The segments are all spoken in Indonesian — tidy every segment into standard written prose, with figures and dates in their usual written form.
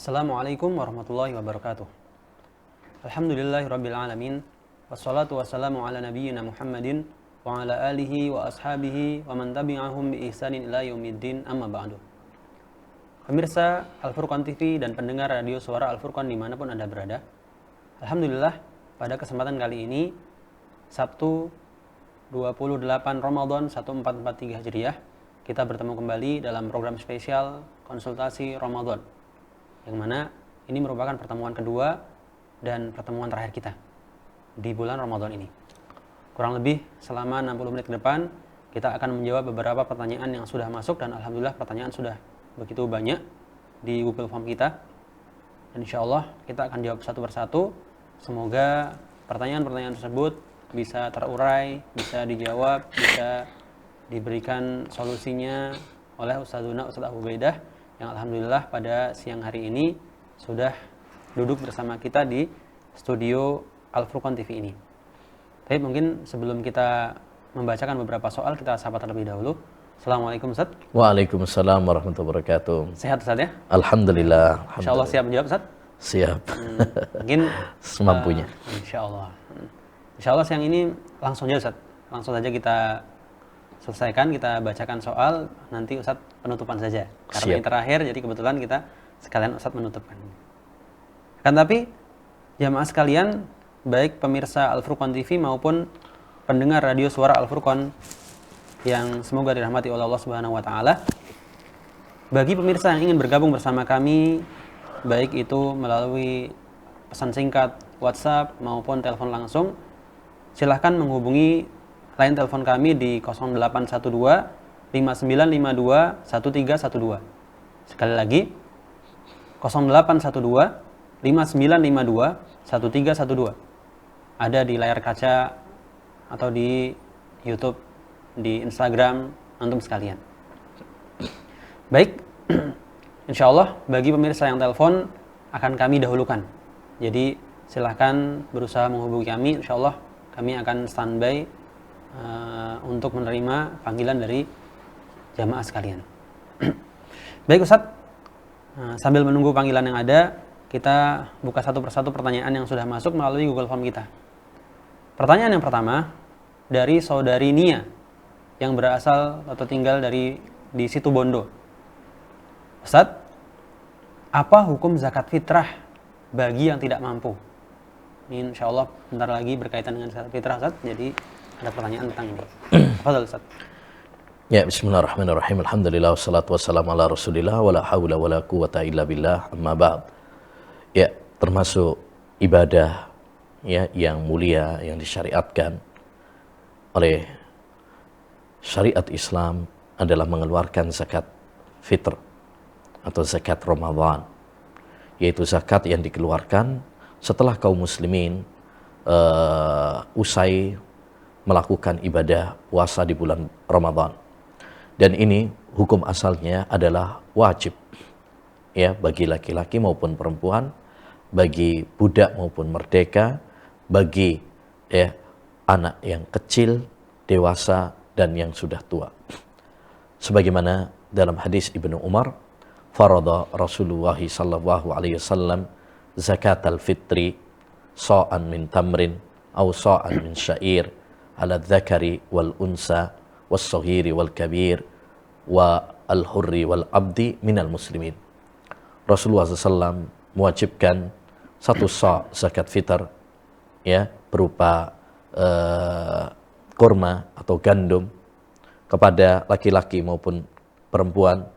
Assalamualaikum warahmatullahi wabarakatuh. Alhamdulillahirabbil alamin. Wassalatu wassalamu ala nabiyyina Muhammadin wa ala alihi wa ashabihi wa man tabi'ahum bi ihsanin ila yaumiddin, amma ba'du. Pemirsa Al-Furqan TV dan pendengar radio suara Al-Furqan dimanapun Anda berada, alhamdulillah pada kesempatan kali ini Sabtu 28 Ramadan 1443 Hijriah, kita bertemu kembali dalam program spesial konsultasi Ramadan, yang mana ini merupakan pertemuan kedua dan pertemuan terakhir kita di bulan Ramadan ini. Kurang lebih selama 60 menit ke depan kita akan menjawab beberapa pertanyaan yang sudah masuk, dan alhamdulillah pertanyaan sudah begitu banyak di Google Form kita, dan insya Allah kita akan jawab satu persatu. Semoga pertanyaan-pertanyaan tersebut bisa terurai, bisa dijawab, bisa diberikan solusinya oleh Ustaz Abu Ubaidah, yang alhamdulillah pada siang hari ini sudah duduk bersama kita di studio Al-Furqan TV ini. Tapi mungkin sebelum kita membacakan beberapa soal, kita sapa terlebih dahulu. Assalamualaikum Ustaz. Waalaikumsalam warahmatullahi wabarakatuh. Sehat Ustaz ya? Alhamdulillah. Insya Allah siap menjawab Ustaz? Siap. Mungkin semampunya. Insya Allah. Insya Allah siang ini langsung aja Ustaz. Langsung saja kita selesaikan, kita bacakan soal, nanti Ustaz penutupan saja. Karena ini terakhir, jadi kebetulan kita sekalian Ustaz menutupkan. Kan tapi jamaah sekalian, baik pemirsa Al-Furqan TV maupun pendengar radio suara Al-Furqan yang semoga dirahmati oleh Allah Subhanahu wa taala. Bagi pemirsa yang ingin bergabung bersama kami, baik itu melalui pesan singkat WhatsApp maupun telepon langsung, silahkan menghubungi line telepon kami di 0812 5952 1312. Sekali lagi 0812 5952 1312. Ada di layar kaca atau di YouTube, di Instagram antum sekalian. Baik, insya Allah bagi pemirsa yang telepon akan kami dahulukan. Jadi silahkan berusaha menghubungi kami, insya Allah kami akan standby untuk menerima panggilan dari jamaah sekalian. Baik Ustadz, sambil menunggu panggilan yang ada, kita buka satu persatu pertanyaan yang sudah masuk melalui Google Form kita. Pertanyaan yang pertama dari saudari Nia yang berasal atau tinggal di Situbondo. Ustadz, apa hukum zakat fitrah bagi yang tidak mampu? Ini insya Allah bentar lagi berkaitan dengan zakat fitrah Ustadz, jadi ada pertanyaan tentang ini. Fadhal Ustadz. Ya, bismillahirrahmanirrahim. Alhamdulillah wassalatu wassalamu ala Rasulillah wala haula wala quwata illa billah, amma ba'd. Ya, termasuk ibadah ya yang mulia yang disyariatkan oleh syariat Islam adalah mengeluarkan zakat fitr atau zakat Ramadan, yaitu zakat yang dikeluarkan setelah kaum muslimin usai melakukan ibadah puasa di bulan Ramadan. Dan ini hukum asalnya adalah wajib ya bagi laki-laki maupun perempuan, bagi budak maupun merdeka, bagi ya anak yang kecil, dewasa dan yang sudah tua. Sebagaimana dalam hadis Ibnu Umar, farada Rasulullah sallallahu alaihi wasallam zakat al-fitri sa'an min tamrin aw sa'an min sya'ir ala dzakari wal unsa was saghiri wal kabir wa al hurri wal abdi minal muslimin. Rasulullah SAW mewajibkan satu sa' zakat fitr ya berupa kurma atau gandum kepada laki-laki maupun perempuan,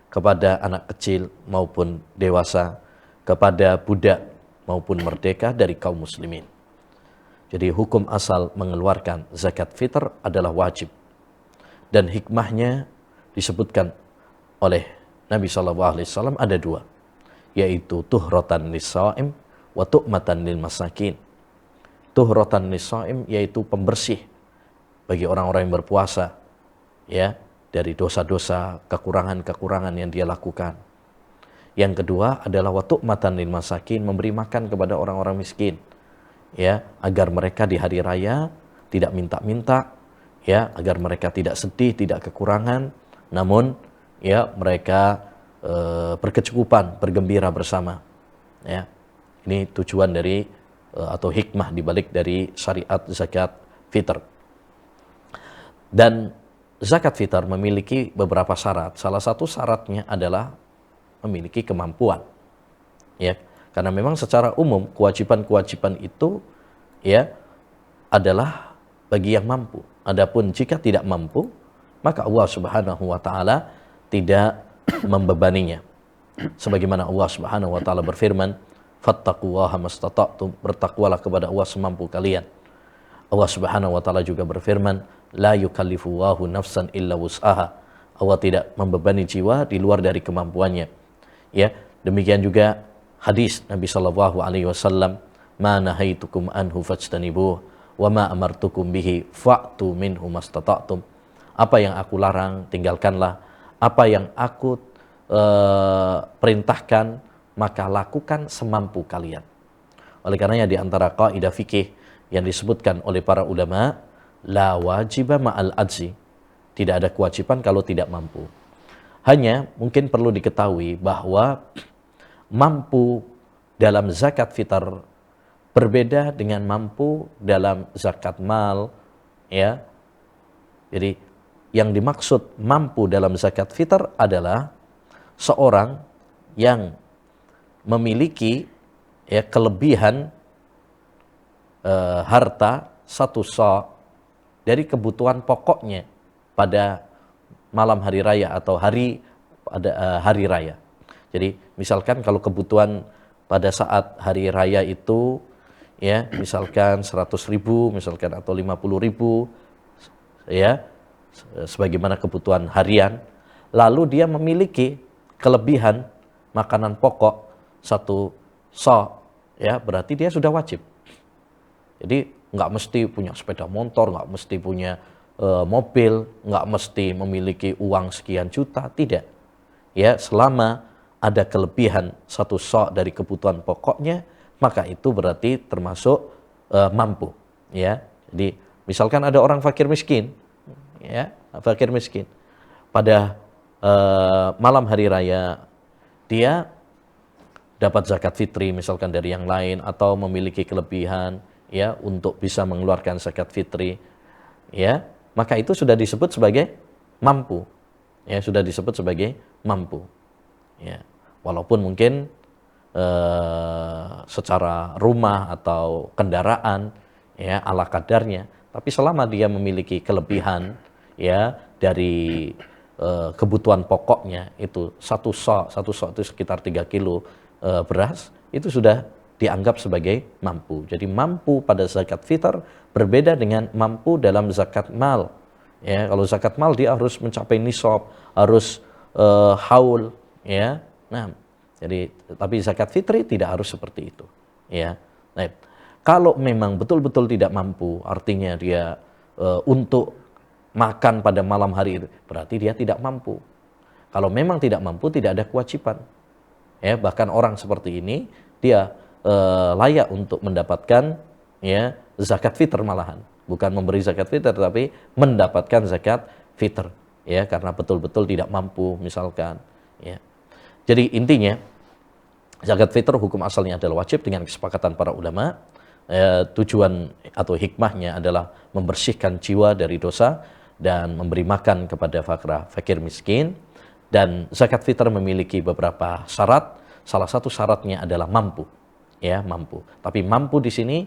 kepada anak kecil maupun dewasa, kepada budak maupun merdeka dari kaum muslimin. Jadi hukum asal mengeluarkan zakat fitr adalah wajib, dan hikmahnya disebutkan oleh Nabi SAW ada dua, yaitu tuhratan lis-shaim wa tu'matan lil masakin. Tuhratan lis-shaim yaitu pembersih bagi orang-orang yang berpuasa ya dari dosa-dosa, kekurangan-kekurangan yang dia lakukan. Yang kedua adalah wa tu'matan lil masakin, memberi makan kepada orang-orang miskin ya, agar mereka di hari raya tidak minta-minta ya, agar mereka tidak sedih, tidak kekurangan, namun ya mereka berkecukupan, bergembira bersama. Ya, ini tujuan dari atau hikmah dibalik dari syariat zakat fitr. Dan zakat fitr memiliki beberapa syarat. Salah satu syaratnya adalah memiliki kemampuan. Ya, karena memang secara umum kewajiban-kewajiban itu ya adalah bagi yang mampu. Adapun jika tidak mampu, maka Allah Subhanahu wa taala tidak membebaninya. Sebagaimana Allah Subhanahu wa taala berfirman, "Fattaqullaha mastata'tum", bertakwalah kepada Allah semampu kalian. Allah Subhanahu wa taala juga berfirman, "La yukallifullahu nafsan illa wus'aha". Allah tidak membebani jiwa di luar dari kemampuannya. Ya, demikian juga hadis Nabi sallallahu alaihi wasallam, "Ma nahaitukum anhu fajtanibuh wa ma amartukum bihi fa'tu minhu mastata'tum". Apa yang aku larang, tinggalkanlah. Apa yang aku perintahkan, maka lakukan semampu kalian. Oleh karenanya di antara kaidah fikih yang disebutkan oleh para ulama, la wajiba ma'al ajzi. Tidak ada kewajiban kalau tidak mampu. Hanya mungkin perlu diketahui bahwa mampu dalam zakat fitr berbeda dengan mampu dalam zakat mal, ya. Jadi yang dimaksud mampu dalam zakat fitr adalah seorang yang memiliki ya kelebihan harta satu sa' dari kebutuhan pokoknya pada malam hari raya atau hari raya. Jadi misalkan kalau kebutuhan pada saat hari raya itu ya misalkan 100.000 misalkan atau 50.000 ya sebagaimana kebutuhan harian, lalu dia memiliki kelebihan makanan pokok satu sa' ya berarti dia sudah wajib. Jadi nggak mesti punya sepeda motor, nggak mesti punya mobil, nggak mesti memiliki uang sekian juta, tidak. Ya, selama ada kelebihan satu sa' dari kebutuhan pokoknya, maka itu berarti termasuk mampu. Ya, jadi misalkan ada orang fakir miskin, ya fakir miskin, pada malam hari raya dia dapat zakat fitri misalkan dari yang lain atau memiliki kelebihan ya untuk bisa mengeluarkan zakat fitri, ya maka itu sudah disebut sebagai mampu, ya sudah disebut sebagai mampu, ya walaupun mungkin secara rumah atau kendaraan ya ala kadarnya, tapi selama dia memiliki kelebihan ya dari kebutuhan pokoknya itu satu sa' itu sekitar 3 kilo beras, itu sudah dianggap sebagai mampu. Jadi mampu pada zakat fitr berbeda dengan mampu dalam zakat mal. Ya, kalau zakat mal dia harus mencapai nisab, harus haul, ya. Nah, jadi tapi zakat fitri tidak harus seperti itu, ya. Nah, kalau memang betul-betul tidak mampu, artinya dia untuk makan pada malam hari itu, berarti dia tidak mampu. Kalau memang tidak mampu, tidak ada kewajiban. Ya, bahkan orang seperti ini dia layak untuk mendapatkan ya zakat fitr malahan, bukan memberi zakat fitr tapi mendapatkan zakat fitr ya karena betul-betul tidak mampu misalkan ya. Jadi intinya zakat fitr hukum asalnya adalah wajib dengan kesepakatan para ulama. Tujuan atau hikmahnya adalah membersihkan jiwa dari dosa dan memberi makan kepada fakir miskin. Dan zakat fitr memiliki beberapa syarat. Salah satu syaratnya adalah mampu. Ya, mampu. Tapi mampu di sini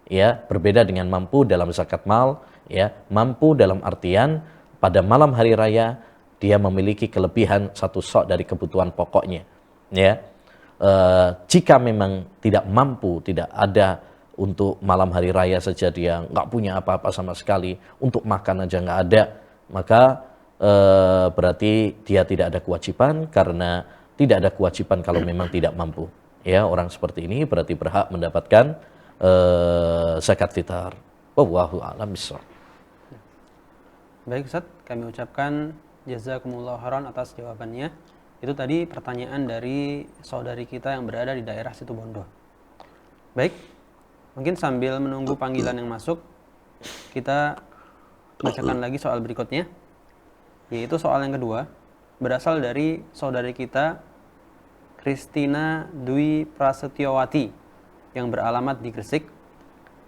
ya berbeda dengan mampu dalam zakat mal, ya. Mampu dalam artian pada malam hari raya dia memiliki kelebihan satu sa' dari kebutuhan pokoknya. Ya. Jika memang tidak mampu, tidak ada untuk malam hari raya saja dia nggak punya apa-apa sama sekali, untuk makan aja nggak ada, maka berarti dia tidak ada kewajiban karena tidak ada kewajiban kalau memang tidak mampu. Ya, orang seperti ini berarti berhak mendapatkan zakat fitr. Wallahu a'lam bishawab. Baik Ustaz, kami ucapkan jazakumullah khairan atas jawabannya. Itu tadi pertanyaan dari saudari kita yang berada di daerah Situbondo. Baik, mungkin sambil menunggu panggilan yang masuk, kita bacakan lagi soal berikutnya, yaitu soal yang kedua. berasal dari saudari kita Kristina Dwi Prasetyowati yang beralamat di Gresik.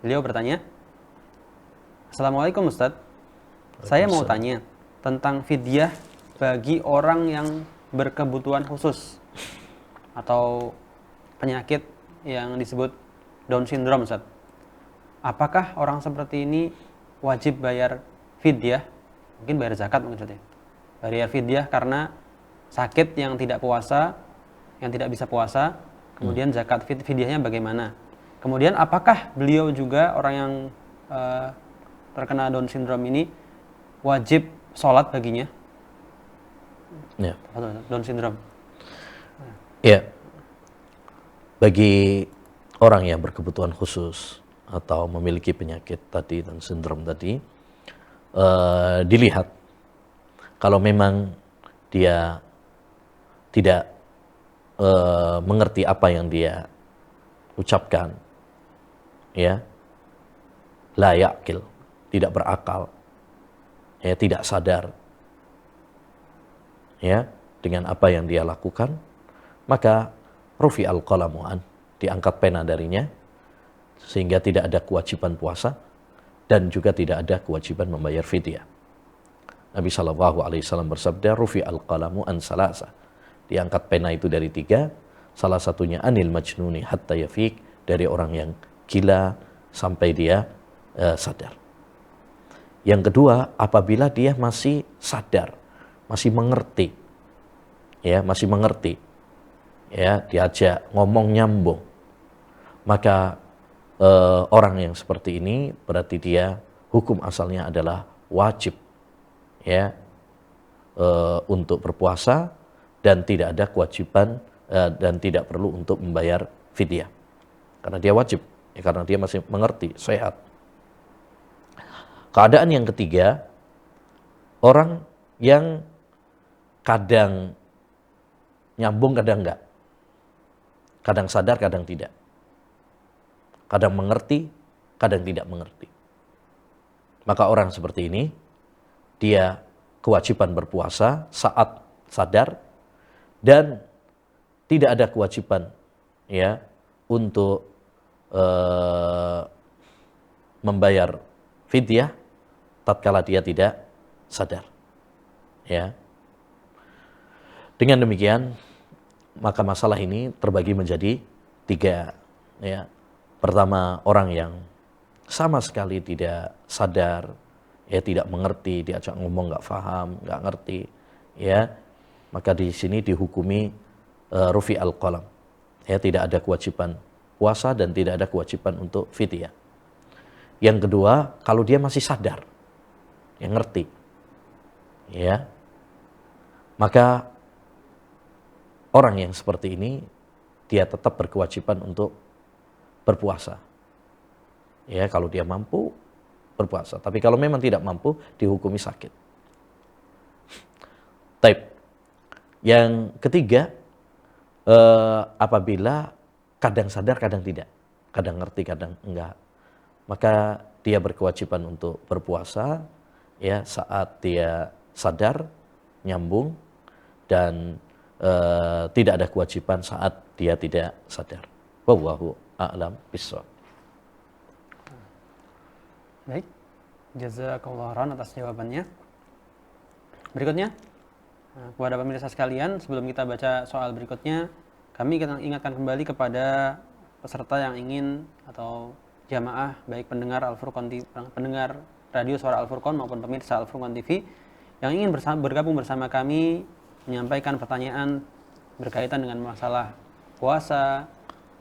Beliau bertanya, Assalamualaikum Ustadz, saya mau tanya tentang fidyah bagi orang yang berkebutuhan khusus atau penyakit yang disebut Down syndrome, Ustadz. Apakah orang seperti ini wajib bayar fidyah? Mungkin bayar zakat mungkin, Ustadz ya. Bayar fidyah karena sakit yang tidak puasa, yang tidak bisa puasa, kemudian zakat fidyahnya bagaimana? Kemudian apakah beliau juga orang yang terkena Down syndrome ini wajib sholat baginya? Ya. Down syndrome. Ya. Bagi orang yang berkebutuhan khusus atau memiliki penyakit tadi dan sindrom tadi, dilihat kalau memang dia tidak mengerti apa yang dia ucapkan, ya, la yaqil, tidak berakal, ya, tidak sadar, ya, dengan apa yang dia lakukan, maka rufi al-qalamu an, diangkat pena darinya, sehingga tidak ada kewajiban puasa dan juga tidak ada kewajiban membayar fidyah. Nabi SAW bersabda, rufi al-qalamu an salasa, diangkat pena itu dari 3, salah satunya anil majnuni hatta yafiq, dari orang yang gila sampai dia sadar. Yang kedua, apabila dia masih sadar, masih mengerti, ya, masih mengerti, ya, diajak ngomong nyambung, maka orang yang seperti ini berarti dia hukum asalnya adalah wajib, ya, untuk berpuasa dan tidak ada kewajiban dan tidak perlu untuk membayar fidyah karena dia wajib, ya, karena dia masih mengerti, sehat. Keadaan yang ketiga, orang yang kadang nyambung, kadang enggak, kadang sadar, kadang tidak, kadang mengerti, kadang tidak mengerti. Maka orang seperti ini, dia kewajiban berpuasa saat sadar dan tidak ada kewajiban, ya, untuk membayar fidyah tatkala dia tidak sadar, ya. Dengan demikian, maka masalah ini terbagi menjadi 3, ya. Pertama, orang yang sama sekali tidak sadar, ya, tidak mengerti, diajak ngomong nggak paham, nggak ngerti, ya, maka di sini dihukumi rufi al-qalam, ya, tidak ada kewajiban puasa dan tidak ada kewajiban untuk fidyah. Yang kedua, kalau dia masih sadar, yang ngerti, ya, maka orang yang seperti ini dia tetap berkewajiban untuk berpuasa. Ya, kalau dia mampu berpuasa, tapi kalau memang tidak mampu dihukumi sakit. Taib. Yang ketiga, apabila kadang sadar, kadang tidak, kadang ngerti, kadang enggak, maka dia berkewajiban untuk berpuasa, ya, saat dia sadar, nyambung, dan tidak ada kewajiban saat dia tidak sadar. Wallahu a'lam bishawab. Baik, jazakallahu khairan atas jawabannya. Berikutnya, kepada pemirsa sekalian, sebelum kita baca soal berikutnya, kami ingatkan kembali kepada peserta yang ingin atau jamaah, baik pendengar Al-Furqan TV, pendengar radio Suara Al-Furqan maupun pemirsa Al-Furqan TV yang ingin bergabung bersama kami menyampaikan pertanyaan berkaitan dengan masalah puasa,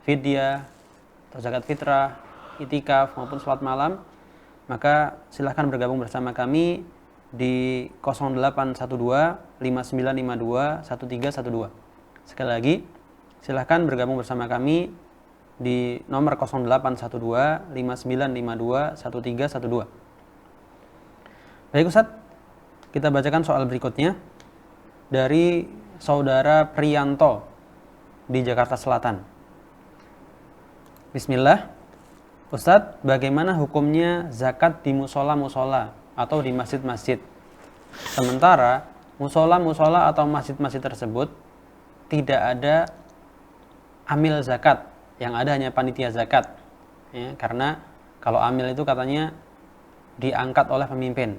fidyah, atau zakat fitrah, itikaf maupun sholat malam, maka silahkan bergabung bersama kami di 0812 5952 1312. Sekali lagi, silahkan bergabung bersama kami di nomor 0812 5952 1312. Baik Ustadz, kita bacakan soal berikutnya dari saudara Priyanto di Jakarta Selatan. Bismillah. Ustadz, bagaimana hukumnya zakat di musola-musola atau di masjid-masjid? Sementara musola atau masjid-masjid tersebut tidak ada amil zakat, yang ada hanya panitia zakat, ya, karena kalau amil itu katanya diangkat oleh pemimpin.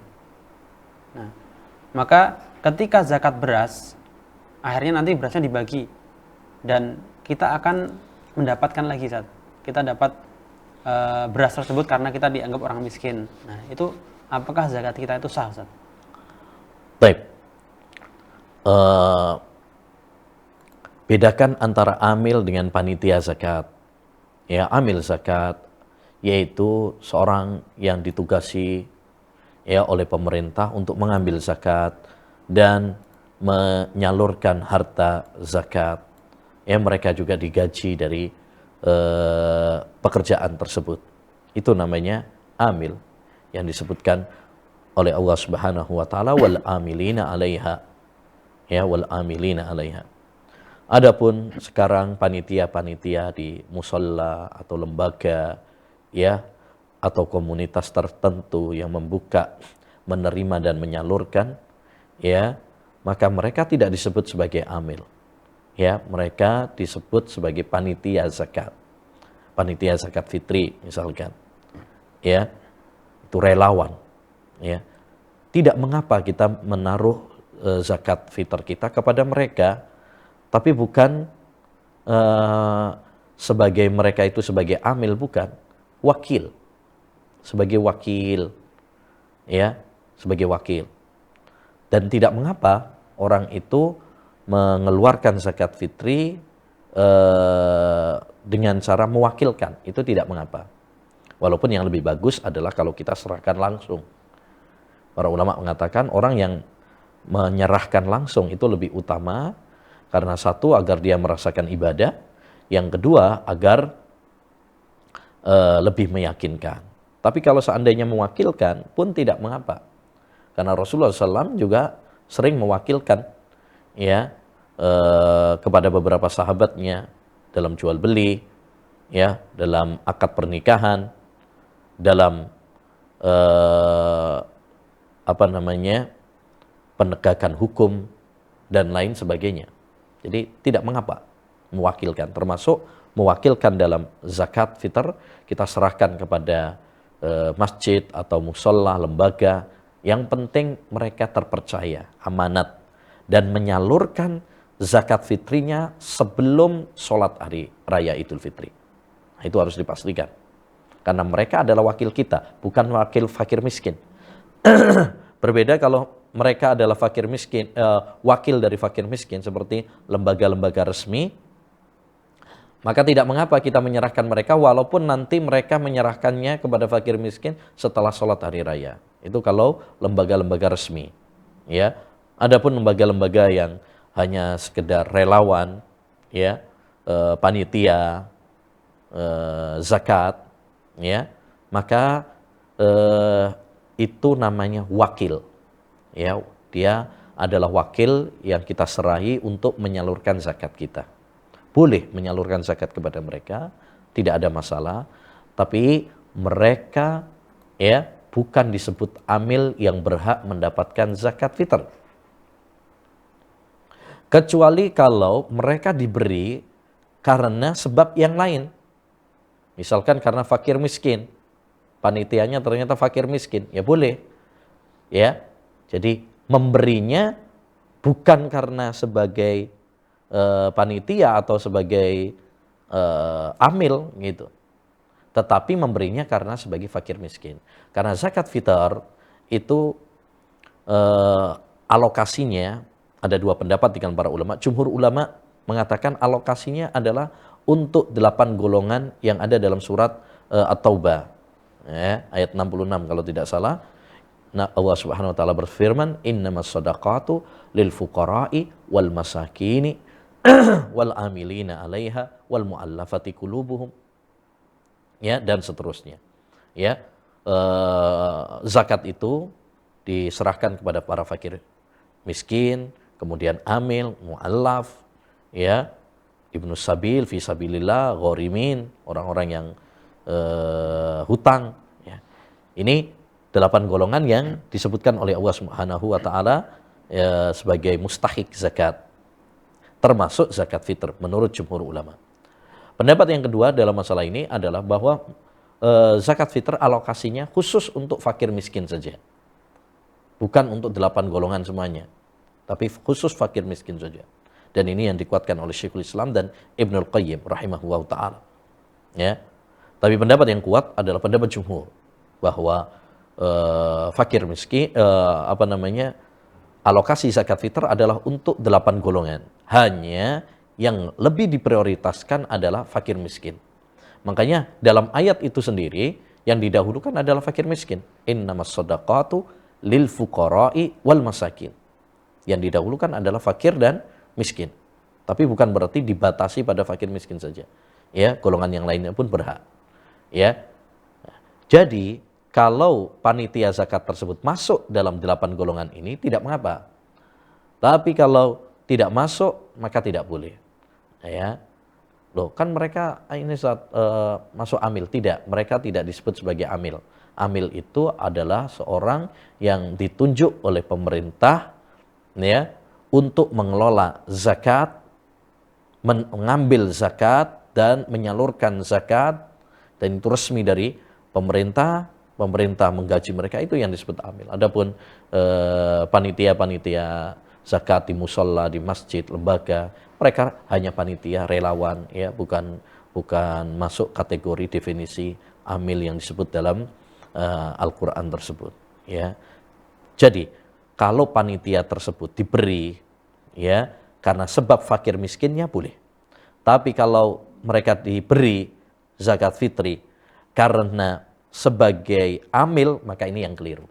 Nah, maka ketika zakat beras, akhirnya nanti berasnya dibagi dan kita akan mendapatkan lagi, Ustaz. Kita dapat beras tersebut karena kita dianggap orang miskin. Nah, itu apakah zakat kita itu sah, Ustaz? Baik. Bedakan antara amil dengan panitia zakat. Ya, amil zakat yaitu seorang yang ditugasi ya oleh pemerintah untuk mengambil zakat dan menyalurkan harta zakat. Ya, mereka juga digaji dari pekerjaan tersebut. Itu namanya amil yang disebutkan oleh Allah Subhanahu wa taala, wal amilina 'alaiha. Ya, wal amilina 'alaiha. Adapun sekarang panitia-panitia di musalla atau lembaga ya atau komunitas tertentu yang membuka, menerima dan menyalurkan ya, maka mereka tidak disebut sebagai amil. Ya, mereka disebut sebagai panitia zakat. Panitia zakat fitri misalkan. Ya, itu relawan. Ya. Tidak mengapa kita menaruh zakat fitr kita kepada mereka, tapi bukan sebagai mereka itu sebagai amil, bukan, wakil, sebagai wakil, ya, sebagai wakil. Dan tidak mengapa orang itu mengeluarkan zakat fitri dengan cara mewakilkan, itu tidak mengapa. Walaupun yang lebih bagus adalah kalau kita serahkan langsung. Para ulama mengatakan orang yang menyerahkan langsung itu lebih utama, karena satu, agar dia merasakan ibadah, yang kedua, agar lebih meyakinkan. Tapi kalau seandainya mewakilkan pun tidak mengapa, karena Rasulullah SAW juga sering mewakilkan ya kepada beberapa sahabatnya dalam jual beli, ya, dalam akad pernikahan, dalam penegakan hukum dan lain sebagainya. Jadi tidak mengapa mewakilkan, termasuk mewakilkan dalam zakat fitr, kita serahkan kepada masjid atau musholla, lembaga, yang penting mereka terpercaya, amanat, dan menyalurkan zakat fitrinya sebelum sholat hari raya Idul Fitri. Nah, itu harus dipastikan. Karena mereka adalah wakil kita, bukan wakil fakir miskin. Berbeda kalau mereka adalah fakir miskin, wakil dari fakir miskin seperti lembaga-lembaga resmi, maka tidak mengapa kita menyerahkan mereka walaupun nanti mereka menyerahkannya kepada fakir miskin setelah sholat hari raya. Itu kalau lembaga-lembaga resmi. Ya, adapun lembaga-lembaga yang hanya sekedar relawan, ya, panitia, zakat, ya, maka itu namanya wakil. Ya, dia adalah wakil yang kita serahi untuk menyalurkan zakat kita. Boleh menyalurkan zakat kepada mereka, tidak ada masalah, tapi mereka ya bukan disebut amil yang berhak mendapatkan zakat fitr. Kecuali kalau mereka diberi karena sebab yang lain. Misalkan karena fakir miskin, panitianya ternyata fakir miskin, ya boleh. Ya. Jadi memberinya bukan karena sebagai panitia atau sebagai amil gitu, tetapi memberinya karena sebagai fakir miskin. Karena zakat fitr itu alokasinya ada dua pendapat dengan para ulama. Jumhur ulama mengatakan alokasinya adalah untuk 8 golongan yang ada dalam surat At-Taubah, ya, ayat 66 kalau tidak salah. Nah, Allah Subhanahu wa taala berfirman, "Innamas shadaqatu lil fuqara'i wal masakini wal amilina 'alaiha wal mu'allafati qulubuhum." Ya, dan seterusnya. Ya, zakat itu diserahkan kepada para fakir miskin, kemudian amil, mu'allaf, ya, ibnu sabil, fi sabilillah, ghorimin, orang-orang yang hutang, ya. Ini 8 golongan yang disebutkan oleh Allah Subhanahu wa taala sebagai mustahik zakat, termasuk zakat fitr menurut jumhur ulama. Pendapat yang kedua dalam masalah ini adalah bahwa zakat fitr alokasinya khusus untuk fakir miskin saja. Bukan untuk 8 golongan semuanya, tapi khusus fakir miskin saja. Dan ini yang dikuatkan oleh Syekhul Islam dan Ibnul Qayyim rahimahullah ta'ala. Ya. Tapi pendapat yang kuat adalah pendapat jumhur bahwa fakir miskin alokasi zakat fitr adalah untuk 8 golongan. Hanya yang lebih diprioritaskan adalah fakir miskin. Makanya dalam ayat itu sendiri yang didahulukan adalah fakir miskin. Innamas shadaqatu lil fuqara'i wal masakin. Yang didahulukan adalah fakir dan miskin. Tapi bukan berarti dibatasi pada fakir miskin saja. Ya, golongan yang lainnya pun berhak. Ya. Jadi, kalau panitia zakat tersebut masuk dalam 8 golongan ini tidak mengapa. Tapi kalau tidak masuk maka tidak boleh. Ya. Loh, kan mereka ini masuk amil. Tidak, mereka tidak disebut sebagai amil. Amil itu adalah seorang yang ditunjuk oleh pemerintah ya untuk mengelola zakat, mengambil zakat dan menyalurkan zakat, dan itu resmi dari pemerintah menggaji mereka, itu yang disebut amil. Adapun panitia-panitia zakat di musola, di masjid, lembaga, mereka hanya panitia relawan ya, bukan masuk kategori definisi amil yang disebut dalam Al-Qur'an tersebut ya. Jadi kalau panitia tersebut diberi ya karena sebab fakir miskinnya boleh. Tapi kalau mereka diberi zakat fitri karena sebagai amil, maka ini yang keliru.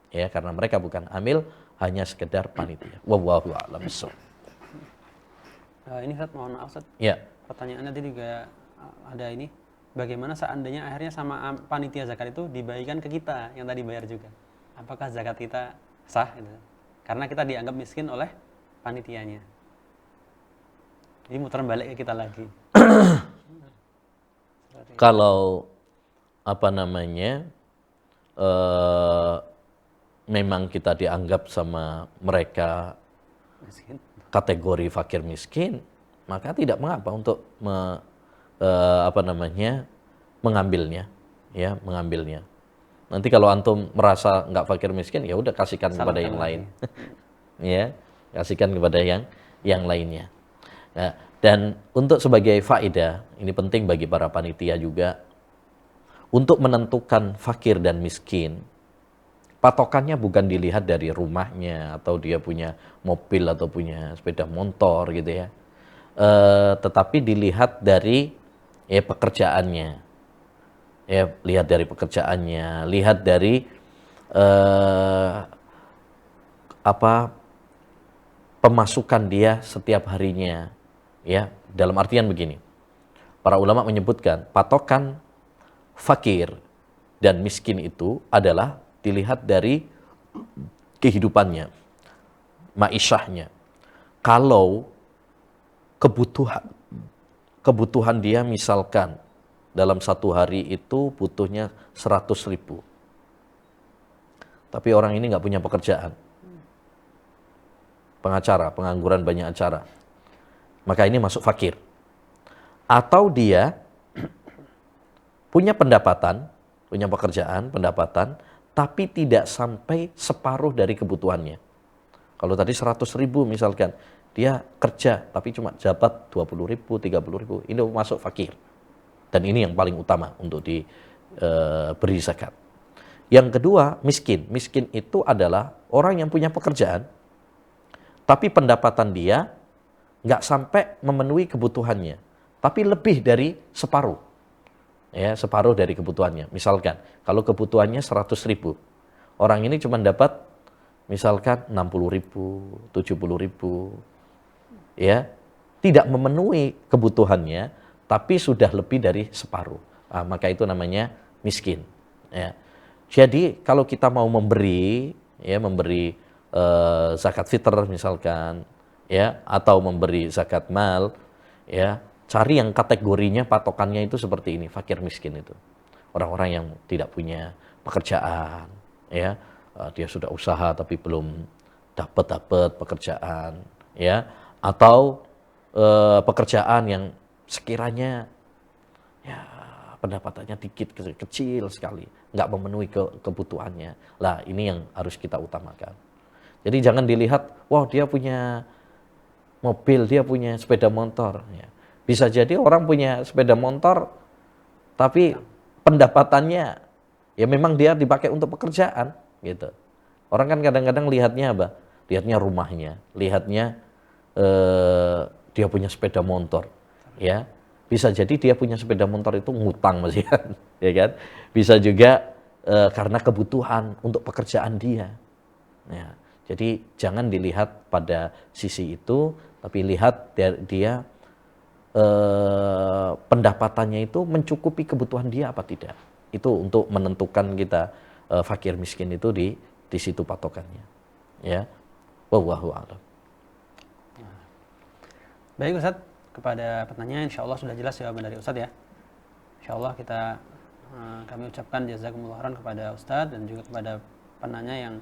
Ya, karena mereka bukan amil, hanya sekedar panitia. Wallahu a'lam bishawab. Ini Ustaz, mohon maaf Ustaz. Ya. Pertanyaannya tadi juga ada ini. Bagaimana seandainya akhirnya sama panitia zakat itu dibagikan ke kita yang tadi bayar juga? Apakah zakat kita sah gitu? Karena kita dianggap miskin oleh panitianya. Jadi muter balik ke kita lagi. Kalau memang kita dianggap sama mereka Miskin. kategori fakir miskin, maka tidak mengapa untuk mengambilnya, ya, mengambilnya. Nanti kalau antum merasa nggak fakir miskin, ya udah kasihkan kepada yang lain, ya, kasihkan kepada yang lainnya. Nah, dan untuk sebagai faedah, ini penting bagi para panitia juga, untuk menentukan fakir dan miskin, patokannya bukan dilihat dari rumahnya, atau dia punya mobil, atau punya sepeda motor gitu ya. Tetapi dilihat dari pekerjaannya. Ya, lihat dari pekerjaannya, lihat dari pemasukan dia setiap harinya. Ya, dalam artian begini. Para ulama menyebutkan patokan fakir dan miskin itu adalah dilihat dari kehidupannya, ma'isyahnya. Kalau kebutuhan dia misalkan dalam satu hari itu butuhnya 100.000. Tapi orang ini nggak punya pekerjaan. Pengacara, pengangguran banyak acara. Maka ini masuk fakir. Atau dia punya pendapatan, punya pekerjaan, pendapatan, tapi tidak sampai separuh dari kebutuhannya. Kalau tadi 100.000 misalkan, dia kerja tapi cuma dapat 20.000, 30.000, ini masuk fakir. Dan ini yang paling utama untuk diberi zakat. Yang kedua, miskin. Miskin itu adalah orang yang punya pekerjaan, tapi pendapatan dia nggak sampai memenuhi kebutuhannya, tapi lebih dari separuh. Ya, separuh dari kebutuhannya. Misalkan, kalau kebutuhannya 100.000, orang ini cuma dapat misalkan 60.000, 70.000, ya, tidak memenuhi kebutuhannya, tapi sudah lebih dari separuh. Nah, maka itu namanya miskin. Ya. Jadi kalau kita mau memberi zakat fitr misalkan, ya, atau memberi zakat mal, ya, cari yang kategorinya, patokannya itu seperti ini, fakir miskin itu. Orang-orang yang tidak punya pekerjaan, ya, dia sudah usaha tapi belum dapat pekerjaan, ya, atau pekerjaan yang sekiranya ya pendapatannya dikit, kecil sekali, nggak memenuhi kebutuhannya. Lah ini yang harus kita utamakan. Jadi jangan dilihat, wah dia punya mobil, dia punya sepeda motor. Ya. Bisa jadi orang punya sepeda motor, tapi pendapatannya ya memang dia dipakai untuk pekerjaan, gitu. Orang kan kadang-kadang lihatnya apa? Lihatnya rumahnya, lihatnya dia punya sepeda motor, ya. Bisa jadi dia punya sepeda motor itu ngutang masih kan, ya kan? Bisa juga karena kebutuhan untuk pekerjaan dia. Ya, jadi jangan dilihat pada sisi itu, tapi lihat dia pendapatannya itu mencukupi kebutuhan dia apa tidak. Itu untuk menentukan kita fakir miskin itu di situ patokannya. Ya, wallahu a'lam. Baik Ustadz, kepada pertanyaan insya Allah sudah jelas jawaban dari Ustadz ya. Insya Allah kami ucapkan jazakumullah khairan kepada Ustadz dan juga kepada penanya yang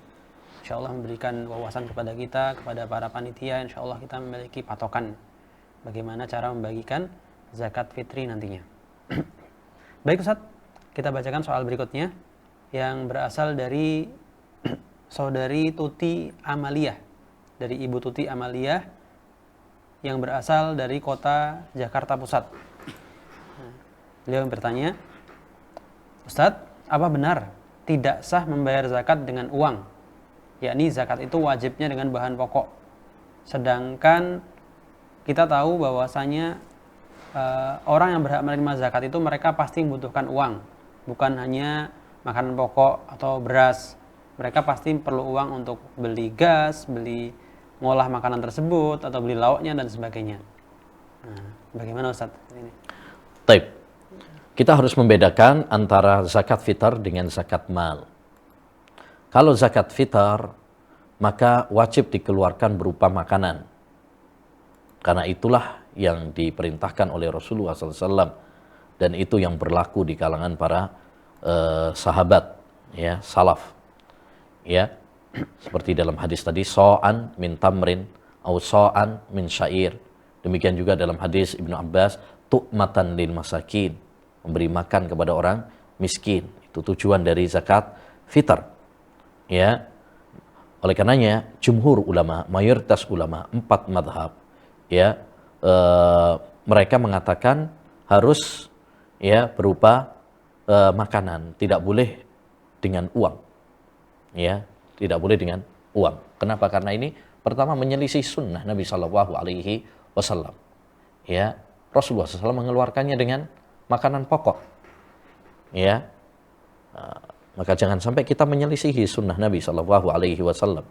insya Allah memberikan wawasan kepada kita, kepada para panitia. Insya Allah kita memiliki patokan bagaimana cara membagikan zakat fitri nantinya. Baik Ustadz, kita bacakan soal berikutnya yang berasal dari saudari Tuti Amalia, dari Ibu Tuti Amalia yang berasal dari kota Jakarta Pusat. Beliau bertanya, Ustadz, apa benar tidak sah membayar zakat dengan uang? Yakni zakat itu wajibnya dengan bahan pokok. Sedangkan kita tahu bahwasanya orang yang berhak menerima zakat itu mereka pasti membutuhkan uang, bukan hanya makanan pokok atau beras. Mereka pasti perlu uang untuk beli gas, beli ngolah makanan tersebut atau beli lauknya dan sebagainya. Nah, bagaimana Ustaz ini? Taib. Kita harus membedakan antara zakat fitar dengan zakat mal. Kalau zakat fitar, maka wajib dikeluarkan berupa makanan. Karena itulah yang diperintahkan oleh Rasulullah SAW, dan itu yang berlaku di kalangan para sahabat, ya, salaf, ya. Seperti dalam hadis tadi, so'an min tamrin au so'an min syair. Demikian juga dalam hadis Ibnu Abbas, tu'matan lil masakin, memberi makan kepada orang miskin. Itu tujuan dari zakat fitr. Ya. Oleh karenanya jumhur ulama, mayoritas ulama 4 madhab, ya, mereka mengatakan harus, ya, berupa makanan, tidak boleh dengan uang. Ya. Tidak boleh dengan uang. Kenapa? Karena ini pertama menyelisih sunnah Nabi Shallallahu Alaihi Wasallam. Ya, Rasulullah SAW mengeluarkannya dengan makanan pokok. Ya, maka jangan sampai kita menyelisihi sunnah Nabi Shallallahu Alaihi Wasallam.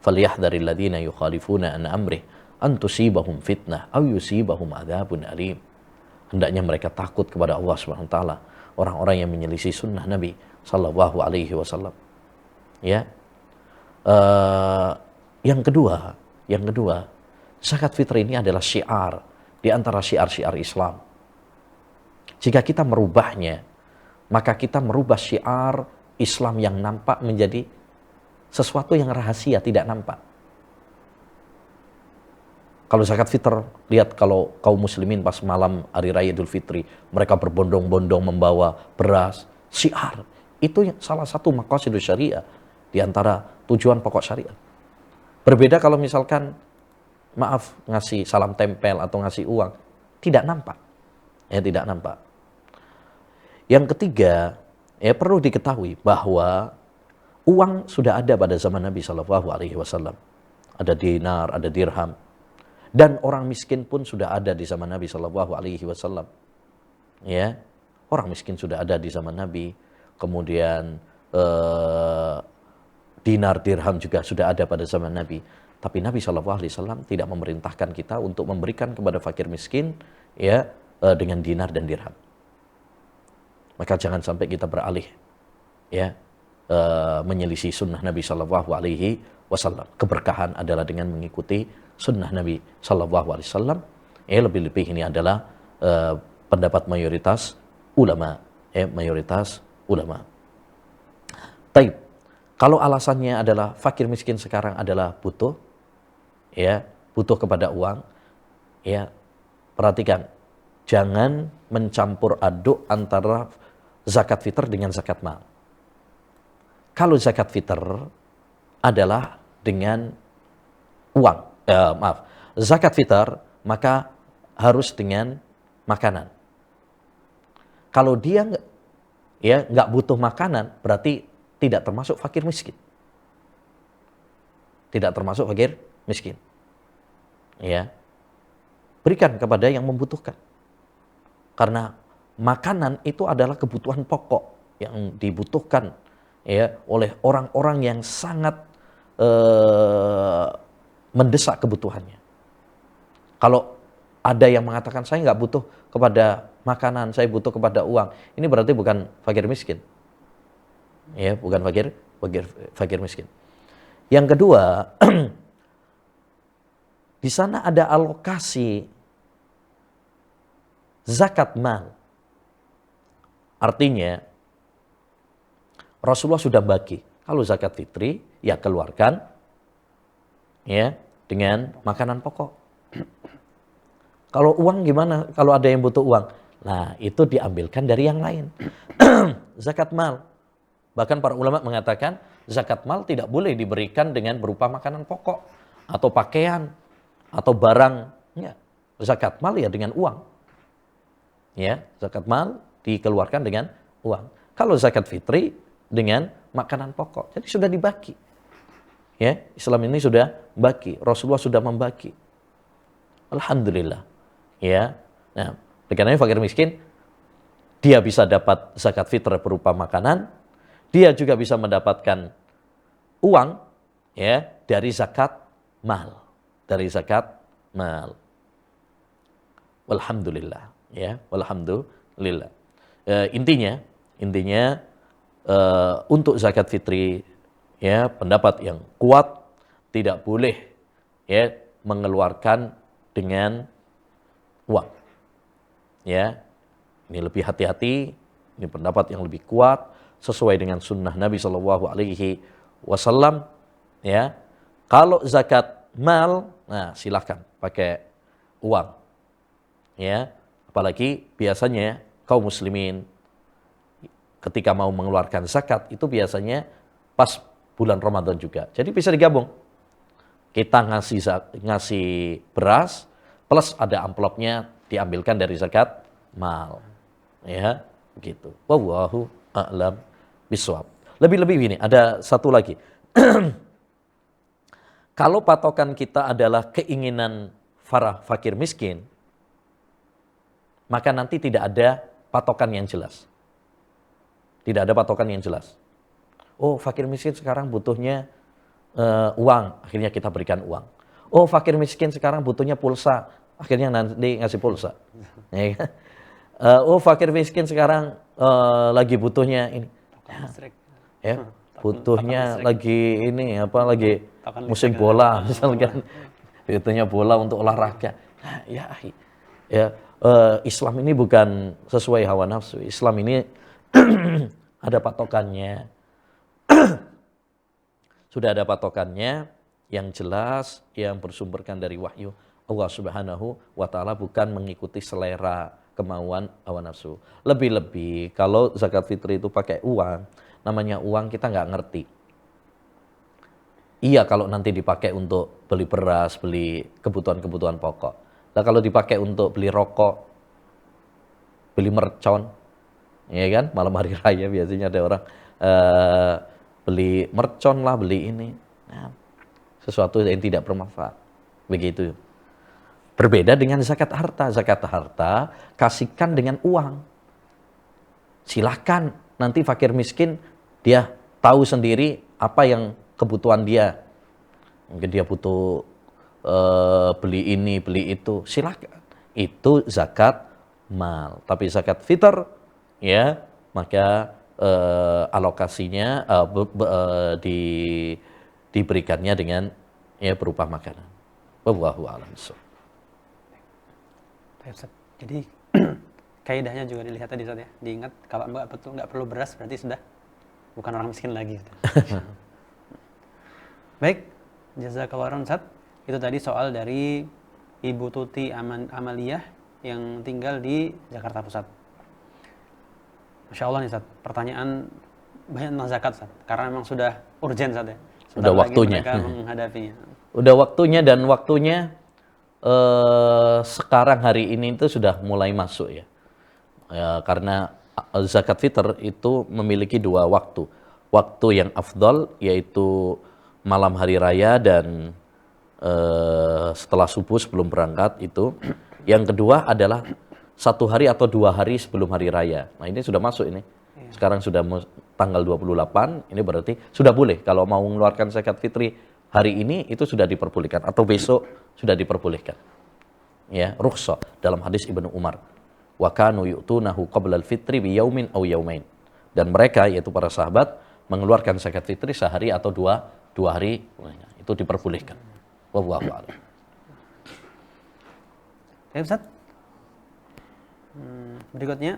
Falyahdharil ladzina yukhalifuna an amrih an tusibahum fitnah aw yusibahum adzabun alim. Hendaknya mereka takut kepada Allah Subhanahu wa taala, orang-orang yang menyelisih sunnah Nabi Shallallahu Alaihi Wasallam. Ya. Yang kedua, zakat fitri ini adalah syiar di antara syiar-syiar Islam. Jika kita merubahnya, maka kita merubah syiar Islam yang nampak menjadi sesuatu yang rahasia, tidak nampak. Kalau zakat fitr, lihat kalau kaum muslimin pas malam hari raya Idul Fitri, mereka berbondong-bondong membawa beras, syiar. Itu salah satu maqasidus syariah, di antara tujuan pokok syariat. Berbeda kalau misalkan, maaf, ngasih salam tempel atau ngasih uang, tidak nampak. Ya, tidak nampak. Yang ketiga, ya, perlu diketahui bahwa uang sudah ada pada zaman Nabi Shallallahu Alaihi Wasallam. Ada dinar, ada dirham, dan orang miskin pun sudah ada di zaman Nabi Shallallahu Alaihi Wasallam. Ya, orang miskin sudah ada di zaman Nabi. Kemudian dinar, dirham juga sudah ada pada zaman Nabi. Tapi Nabi SAW tidak memerintahkan kita untuk memberikan kepada fakir miskin, ya, dengan dinar dan dirham. Maka jangan sampai kita beralih, ya, menyelisih sunnah Nabi SAW. Keberkahan adalah dengan mengikuti sunnah Nabi SAW. Ya, lebih-lebih ini adalah pendapat mayoritas ulama, ya, mayoritas ulama. Taib. Kalau alasannya adalah fakir miskin sekarang adalah butuh, ya, butuh kepada uang, ya, perhatikan, jangan mencampur aduk antara zakat fitr dengan zakat mal. Kalau zakat fitr adalah dengan uang, zakat fitr maka harus dengan makanan. Kalau dia nggak butuh makanan, berarti tidak termasuk fakir miskin. Tidak termasuk fakir miskin. Ya. Berikan kepada yang membutuhkan. Karena makanan itu adalah kebutuhan pokok yang dibutuhkan, ya, oleh orang-orang yang sangat mendesak kebutuhannya. Kalau ada yang mengatakan saya nggak butuh kepada makanan, saya butuh kepada uang, ini berarti bukan fakir miskin. Ya, bukan fakir miskin. Yang kedua, di sana ada alokasi zakat mal. Artinya Rasulullah sudah bagi. Kalau zakat fitri, ya keluarkan, ya, dengan makanan pokok. Kalau uang gimana? Kalau ada yang butuh uang, nah itu diambilkan dari yang lain. Zakat mal. Bahkan para ulama mengatakan zakat mal tidak boleh diberikan dengan berupa makanan pokok atau pakaian atau barang. Ya. Zakat mal ya dengan uang. Ya, zakat mal dikeluarkan dengan uang. Kalau zakat fitri dengan makanan pokok. Jadi sudah dibagi. Ya, Islam ini sudah bagi. Rasulullah sudah membagi. Alhamdulillah. Ya. Nah, karena fakir miskin dia bisa dapat zakat fitrah berupa makanan, dia juga bisa mendapatkan uang, ya, dari zakat mal, dari zakat mal. Walhamdulillah, ya, walhamdulillah. Intinya untuk zakat fitri, ya, pendapat yang kuat tidak boleh, ya, mengeluarkan dengan uang. Ya, ini lebih hati-hati, ini pendapat yang lebih kuat sesuai dengan sunnah Nabi Shallallahu Alaihi Wasallam. Ya, kalau zakat mal, nah silahkan pakai uang. Ya, apalagi biasanya kaum muslimin ketika mau mengeluarkan zakat itu biasanya pas bulan Ramadan juga. Jadi bisa digabung. Kita ngasih beras plus ada amplopnya diambilkan dari zakat mal. Ya, begitu. Wallahu a'lam bishawab. Lebih-lebih ini ada satu lagi. Kalau patokan kita adalah keinginan para fakir miskin, maka nanti tidak ada patokan yang jelas. Tidak ada patokan yang jelas. Oh, fakir miskin sekarang butuhnya uang, akhirnya kita berikan uang. Oh, fakir miskin sekarang butuhnya pulsa, akhirnya nanti ngasih pulsa. Ya kan? Oh, fakir miskin sekarang lagi butuhnya ini. Ya, butuhnya lagi ini apa lagi musim bola misalkan. Butuhnya bola untuk olahraga. Nah, ya, Islam ini bukan sesuai hawa nafsu. Islam ini ada patokannya. Sudah ada patokannya yang jelas, yang bersumberkan dari wahyu Allah Subhanahu wa Ta'ala, bukan mengikuti selera kemauan hawa nafsu. Lebih-lebih kalau zakat fitri itu pakai uang, namanya uang kita nggak ngerti. Iya kalau nanti dipakai untuk beli beras, beli kebutuhan-kebutuhan pokok. Nah kalau dipakai untuk beli rokok, beli mercon, ya kan, malam hari raya biasanya ada orang beli mercon lah, beli ini. Nah, sesuatu yang tidak bermanfaat. Begitu. Berbeda dengan zakat harta. Zakat harta kasihkan dengan uang. Silahkan nanti fakir miskin dia tahu sendiri apa yang kebutuhan dia. Mungkin dia butuh beli ini, beli itu. Silahkan. Itu zakat mal. Tapi zakat fitr, ya, maka alokasinya diberikannya dengan, ya, berupa makanan. Wallahu a'lam bishawab. Jadi kaidahnya juga dilihat tadi, Ustaz, ya. Diingat kalau nggak perlu beras berarti sudah bukan orang miskin lagi. Baik, jazakallahu khairan Ustaz. Itu tadi soal dari Ibu Tuti Amaliyah yang tinggal di Jakarta Pusat. Masya Allah nih Ustaz, pertanyaan banyak tentang zakat Ustaz, karena memang sudah urgen Ustaz ya. Sebentar Udah waktunya. mereka menghadapinya. Udah waktunya, dan waktunya sekarang hari ini itu sudah mulai masuk ya. Karena zakat fitr itu memiliki dua waktu. Waktu yang afdal yaitu malam hari raya dan setelah subuh sebelum berangkat itu. Yang kedua adalah 1 hari atau 2 hari sebelum hari raya. Nah ini sudah masuk ini. Sekarang sudah tanggal 28, ini berarti sudah boleh. Kalau mau mengeluarkan zakat fitri hari ini itu sudah diperbolehkan. Atau besok sudah diperbolehkan. Ya, rukhsah dalam hadis Ibnu Umar. Wa kanu yu'tunahu qabla al-fitri bi yaumin aw yaumain. Dan mereka yaitu para sahabat mengeluarkan zakat fitri sehari atau dua hari, itu diperbolehkan. Wallahu a'lam. Ya Ustaz. Berikutnya,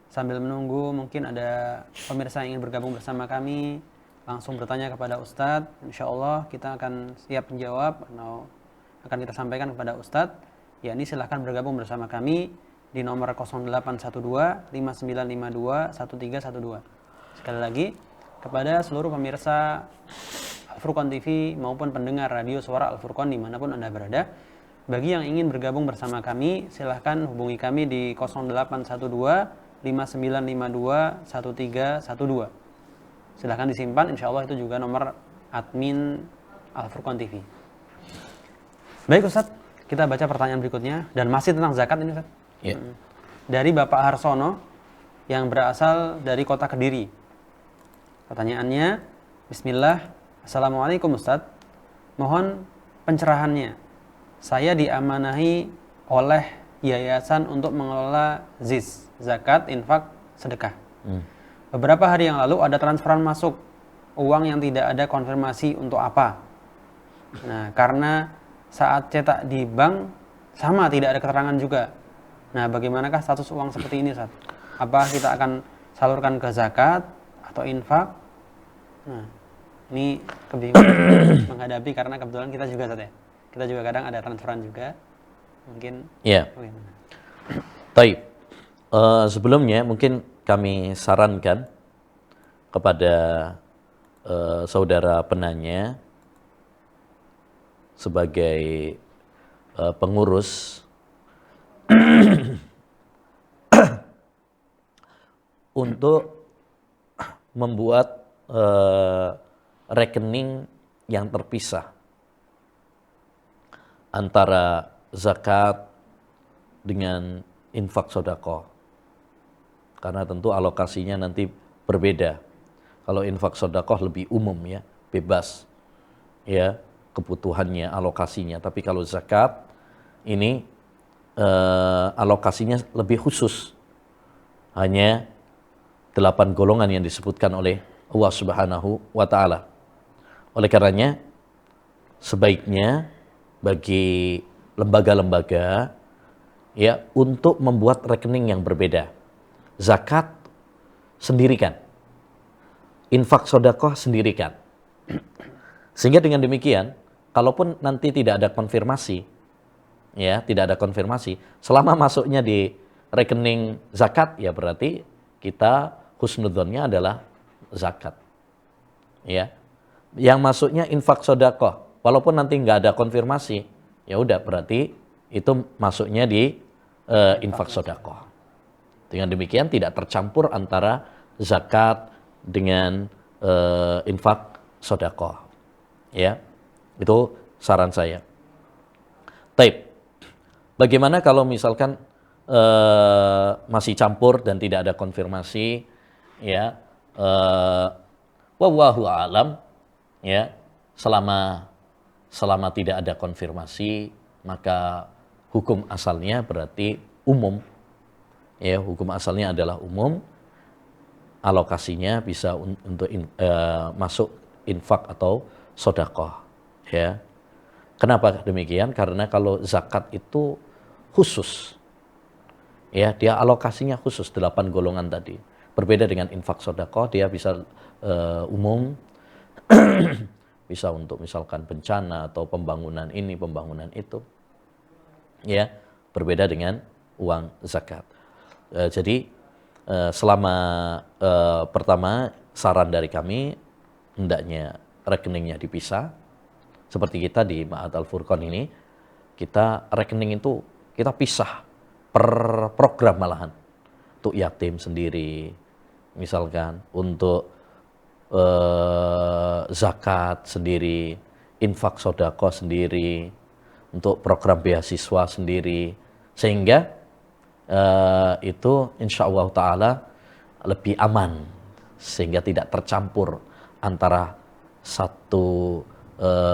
sambil menunggu mungkin ada pemirsa yang ingin bergabung bersama kami, langsung bertanya kepada Ustadz. Insya Allah kita akan siap menjawab atau akan kita sampaikan kepada Ustadz. Yakni silahkan bergabung bersama kami di nomor 0812 5952 1312. Sekali lagi, kepada seluruh pemirsa Al-Furqan TV maupun pendengar radio suara Al-Furqan dimanapun Anda berada, bagi yang ingin bergabung bersama kami, silahkan hubungi kami di 0812 5952 1312. Silahkan disimpan, insya Allah itu juga nomor admin Al-Furqan TV. Baik Ustadz, kita baca pertanyaan berikutnya, dan masih tentang zakat ini Ustadz. Ya. Dari Bapak Harsono yang berasal dari kota Kediri. Pertanyaannya, Bismillah, Assalamualaikum Ustadz, mohon pencerahannya. Saya diamanahi oleh yayasan untuk mengelola ZIS, zakat, infak, sedekah. Beberapa hari yang lalu ada transferan masuk uang yang tidak ada konfirmasi untuk apa. Nah, karena saat cetak di bank sama tidak ada keterangan juga. Nah, bagaimanakah status uang seperti ini, Ustaz? Apa kita akan salurkan ke zakat atau infak? Nah, ini kebingungan menghadapi karena kebetulan kita juga, Ustaz ya. Kita juga kadang ada transferan juga. Mungkin ya. Baik. Sebelumnya mungkin kami sarankan kepada saudara penanya sebagai pengurus untuk membuat rekening yang terpisah antara zakat dengan infak sedekah. Karena tentu alokasinya nanti berbeda. Kalau infak sedekah lebih umum ya, bebas ya kebutuhannya, alokasinya. Tapi kalau zakat ini alokasinya lebih khusus. Hanya 8 golongan yang disebutkan oleh Allah Subhanahu wa taala. Oleh karenanya sebaiknya bagi lembaga-lembaga ya untuk membuat rekening yang berbeda. Zakat sendirikan, infak sedekah sendirikan. Sehingga dengan demikian, kalaupun nanti tidak ada konfirmasi, ya tidak ada konfirmasi, selama masuknya di rekening zakat ya berarti kita husnudzonnya adalah zakat. Ya, yang masuknya infak sedekah, walaupun nanti nggak ada konfirmasi, ya udah berarti itu masuknya di infak sedekah. Dengan demikian tidak tercampur antara zakat dengan infak sedekah. Ya, itu saran saya. Taib. Bagaimana kalau misalkan masih campur dan tidak ada konfirmasi, ya, wallahu a'lam, ya, selama tidak ada konfirmasi maka hukum asalnya berarti umum. Ya, hukum asalnya adalah umum, alokasinya bisa untuk masuk infak atau sedekah. Ya, kenapa demikian? Karena kalau zakat itu khusus, ya dia alokasinya khusus 8 golongan tadi. Berbeda dengan infak sedekah, dia bisa umum, bisa untuk misalkan bencana atau pembangunan ini, pembangunan itu. Ya, berbeda dengan uang zakat. Jadi selama pertama saran dari kami hendaknya rekeningnya dipisah. Seperti kita di Ma'had Al-Furqan ini, kita rekening itu kita pisah per program malahan. Untuk yatim sendiri, misalkan untuk zakat sendiri, infak sodako sendiri, untuk program beasiswa sendiri, sehingga itu insya Allah Ta'ala lebih aman, sehingga tidak tercampur antara satu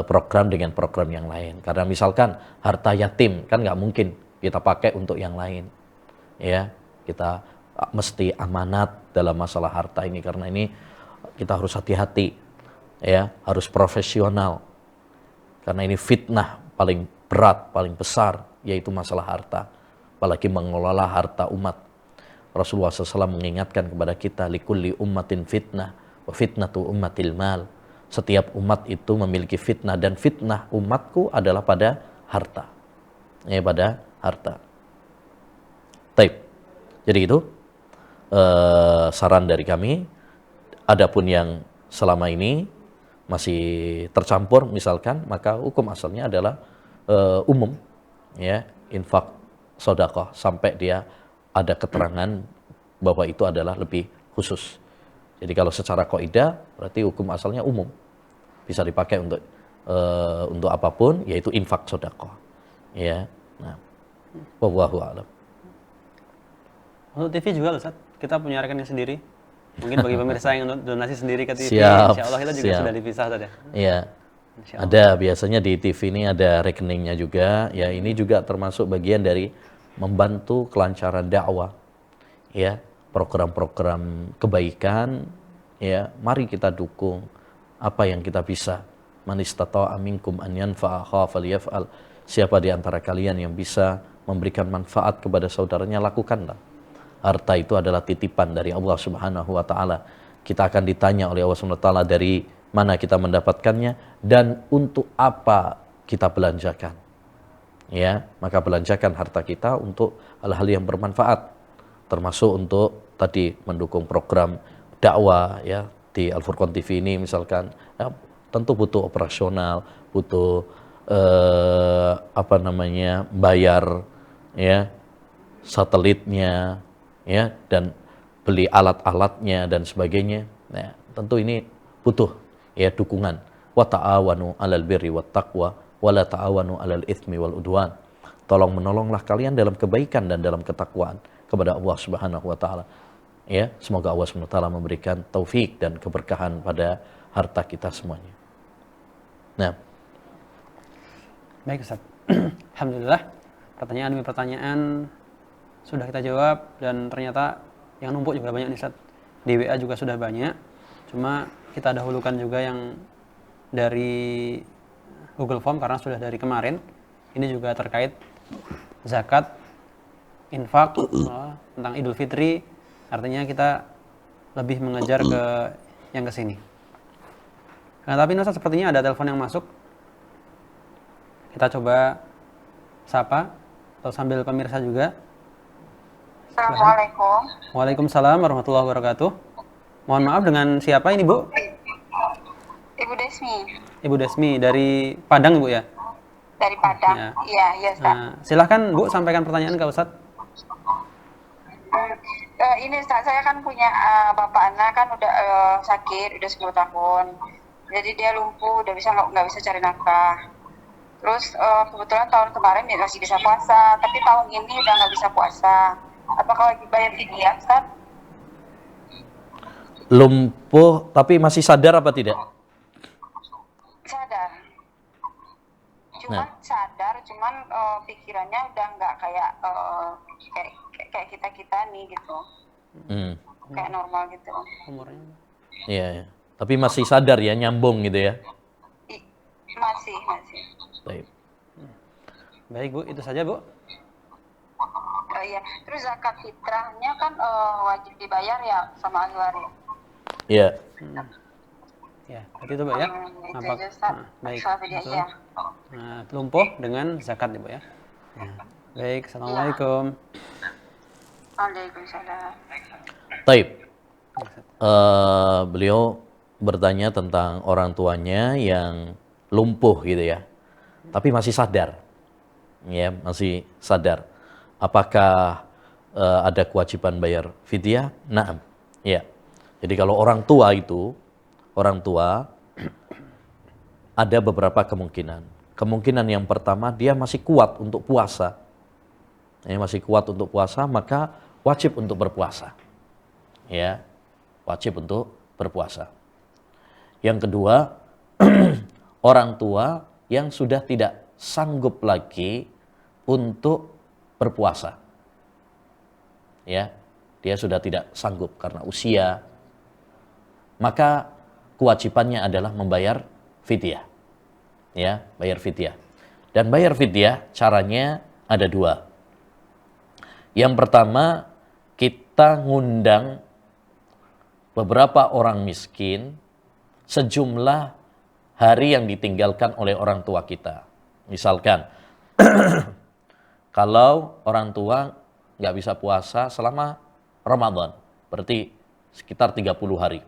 program dengan program yang lain. Karena misalkan harta yatim kan nggak mungkin kita pakai untuk yang lain, ya. Kita mesti amanat dalam masalah harta ini, karena ini kita harus hati-hati, ya, harus profesional, karena ini fitnah paling berat, paling besar, yaitu masalah harta, apalagi mengelola harta umat. Rasulullah SAW mengingatkan kepada kita, likulli ummatin fitnah, wa fitnatu ummatil mal. Setiap umat itu memiliki fitnah, dan fitnah umatku adalah pada harta, ya, pada harta. Taib. Jadi itu saran dari kami. Adapun yang selama ini masih tercampur misalkan, maka hukum asalnya adalah umum, ya, infak sedekah sampai dia ada keterangan bahwa itu adalah lebih khusus. Jadi kalau secara kaidah berarti hukum asalnya umum, bisa dipakai untuk apapun, yaitu infak sedekah, ya. Nah, wallahu a'lam. Untuk TV juga Ustaz, kita punya rekening sendiri. Mungkin bagi pemirsa yang donasi sendiri ke TV, Siap, insya Allah kita juga sudah dipisah saja. Iya. Ada, biasanya di TV ini ada rekeningnya juga. Ya, ini juga termasuk bagian dari membantu kelancaran dakwah. Ya, program-program kebaikan, ya, mari kita dukung apa yang kita bisa. Man istata'a minkum an yanfa'a akhahu falyaf'al. Siapa di antara kalian yang bisa memberikan manfaat kepada saudaranya, lakukanlah. Harta itu adalah titipan dari Allah Subhanahu wa taala. Kita akan ditanya oleh Allah Subhanahu wa taala dari mana kita mendapatkannya dan untuk apa kita belanjakan. Ya, maka belanjakan harta kita untuk hal-hal yang bermanfaat, termasuk untuk tadi mendukung program dakwah, ya, di Al-Furqan TV ini misalkan. Ya, tentu butuh operasional, butuh bayar, ya, satelitnya, ya, dan beli alat-alatnya dan sebagainya. Nah, tentu ini butuh, ya, dukungan. Wa ta'awanu 'alal birri wat taqwa wa la ta'awanu 'alal itsmi wal udwan. Tolong menolonglah kalian dalam kebaikan dan dalam ketakwaan kepada Allah Subhanahu wa taala. Ya, semoga Allah Subhanahu wa taala memberikan taufik dan keberkahan pada harta kita semuanya. Nah, baik Ustaz. Alhamdulillah, pertanyaan demi pertanyaan sudah kita jawab, dan ternyata yang numpuk juga banyak nih Ustaz. Di WA juga sudah banyak. Cuma kita dahulukan juga yang dari Google Form karena sudah dari kemarin. Ini juga terkait zakat, infak, tentang Idul Fitri. Artinya kita lebih mengejar ke yang ke sini. Nah, tapi Ustaz, sepertinya ada telepon yang masuk. Kita coba sapa atau sambil pemirsa juga. Assalamualaikum. Waalaikumsalam warahmatullahi wabarakatuh. Mohon maaf, dengan siapa ini, Bu? Ibu Desmi. Ibu Desmi dari Padang, Bu, ya? Dari Padang. Ya. Iya, Ustaz. Nah, silahkan Bu sampaikan pertanyaan ke Ustaz. Ini Ustaz, saya kan punya bapak anak kan udah sakit, udah 10 tahun. Jadi dia lumpuh, udah nggak bisa cari nafkah. Terus kebetulan tahun kemarin dia masih bisa puasa, tapi tahun ini udah nggak bisa puasa. Apakah wajib bayar fidyah, Ustaz? lumpuh tapi masih sadar apa tidak? Sadar. Cuman pikirannya udah nggak kayak kita nih gitu. Kayak normal gitu. Umurnya? Iya, ya. Tapi masih sadar ya, nyambung gitu ya? Masih. Baik. Baik, Bu, itu saja, Bu. Iya. Terus zakat fitrahnya kan wajib dibayar ya sama ahli waris. Iya. Ya, berarti itu Bu ya. Itu Apa? aja Ustaz. Baik. Soal video Betul. iya. Lumpuh dengan zakat ya Bu ya. Ya. Baik, assalamualaikum. Waalaikumsalam. Taib. Beliau bertanya tentang orang tuanya yang lumpuh gitu ya, tapi masih sadar, ya masih sadar. Apakah ada kewajiban bayar fidyah? Naam, ya. Jadi kalau orang tua itu, orang tua ada beberapa kemungkinan. Kemungkinan yang pertama dia masih kuat untuk puasa, masih kuat untuk puasa, maka wajib untuk berpuasa, ya, wajib untuk berpuasa. Yang kedua, orang tua yang sudah tidak sanggup lagi untuk berpuasa, ya, dia sudah tidak sanggup karena usia, maka kewajibannya adalah membayar fidyah, ya, bayar fidyah. Dan bayar fidyah caranya ada dua. Yang pertama, kita ngundang beberapa orang miskin sejumlah hari yang ditinggalkan oleh orang tua kita. Misalkan, kalau orang tua nggak bisa puasa selama Ramadan, berarti sekitar 30 hari.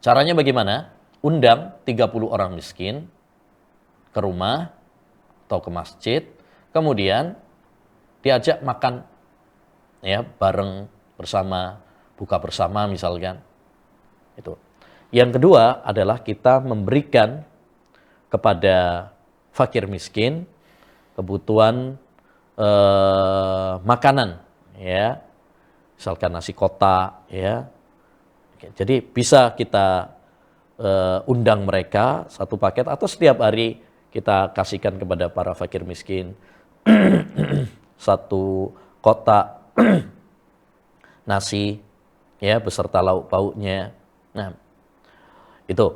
Caranya bagaimana? Undang 30 orang miskin ke rumah atau ke masjid, kemudian diajak makan, ya, bareng bersama, buka bersama misalkan. Itu. Yang kedua adalah kita memberikan kepada fakir miskin kebutuhan makanan, ya, misalkan nasi kotak, ya. Jadi bisa kita undang mereka satu paket atau setiap hari kita kasihkan kepada para fakir miskin satu kotak nasi, ya, beserta lauk pauknya. Nah, itu.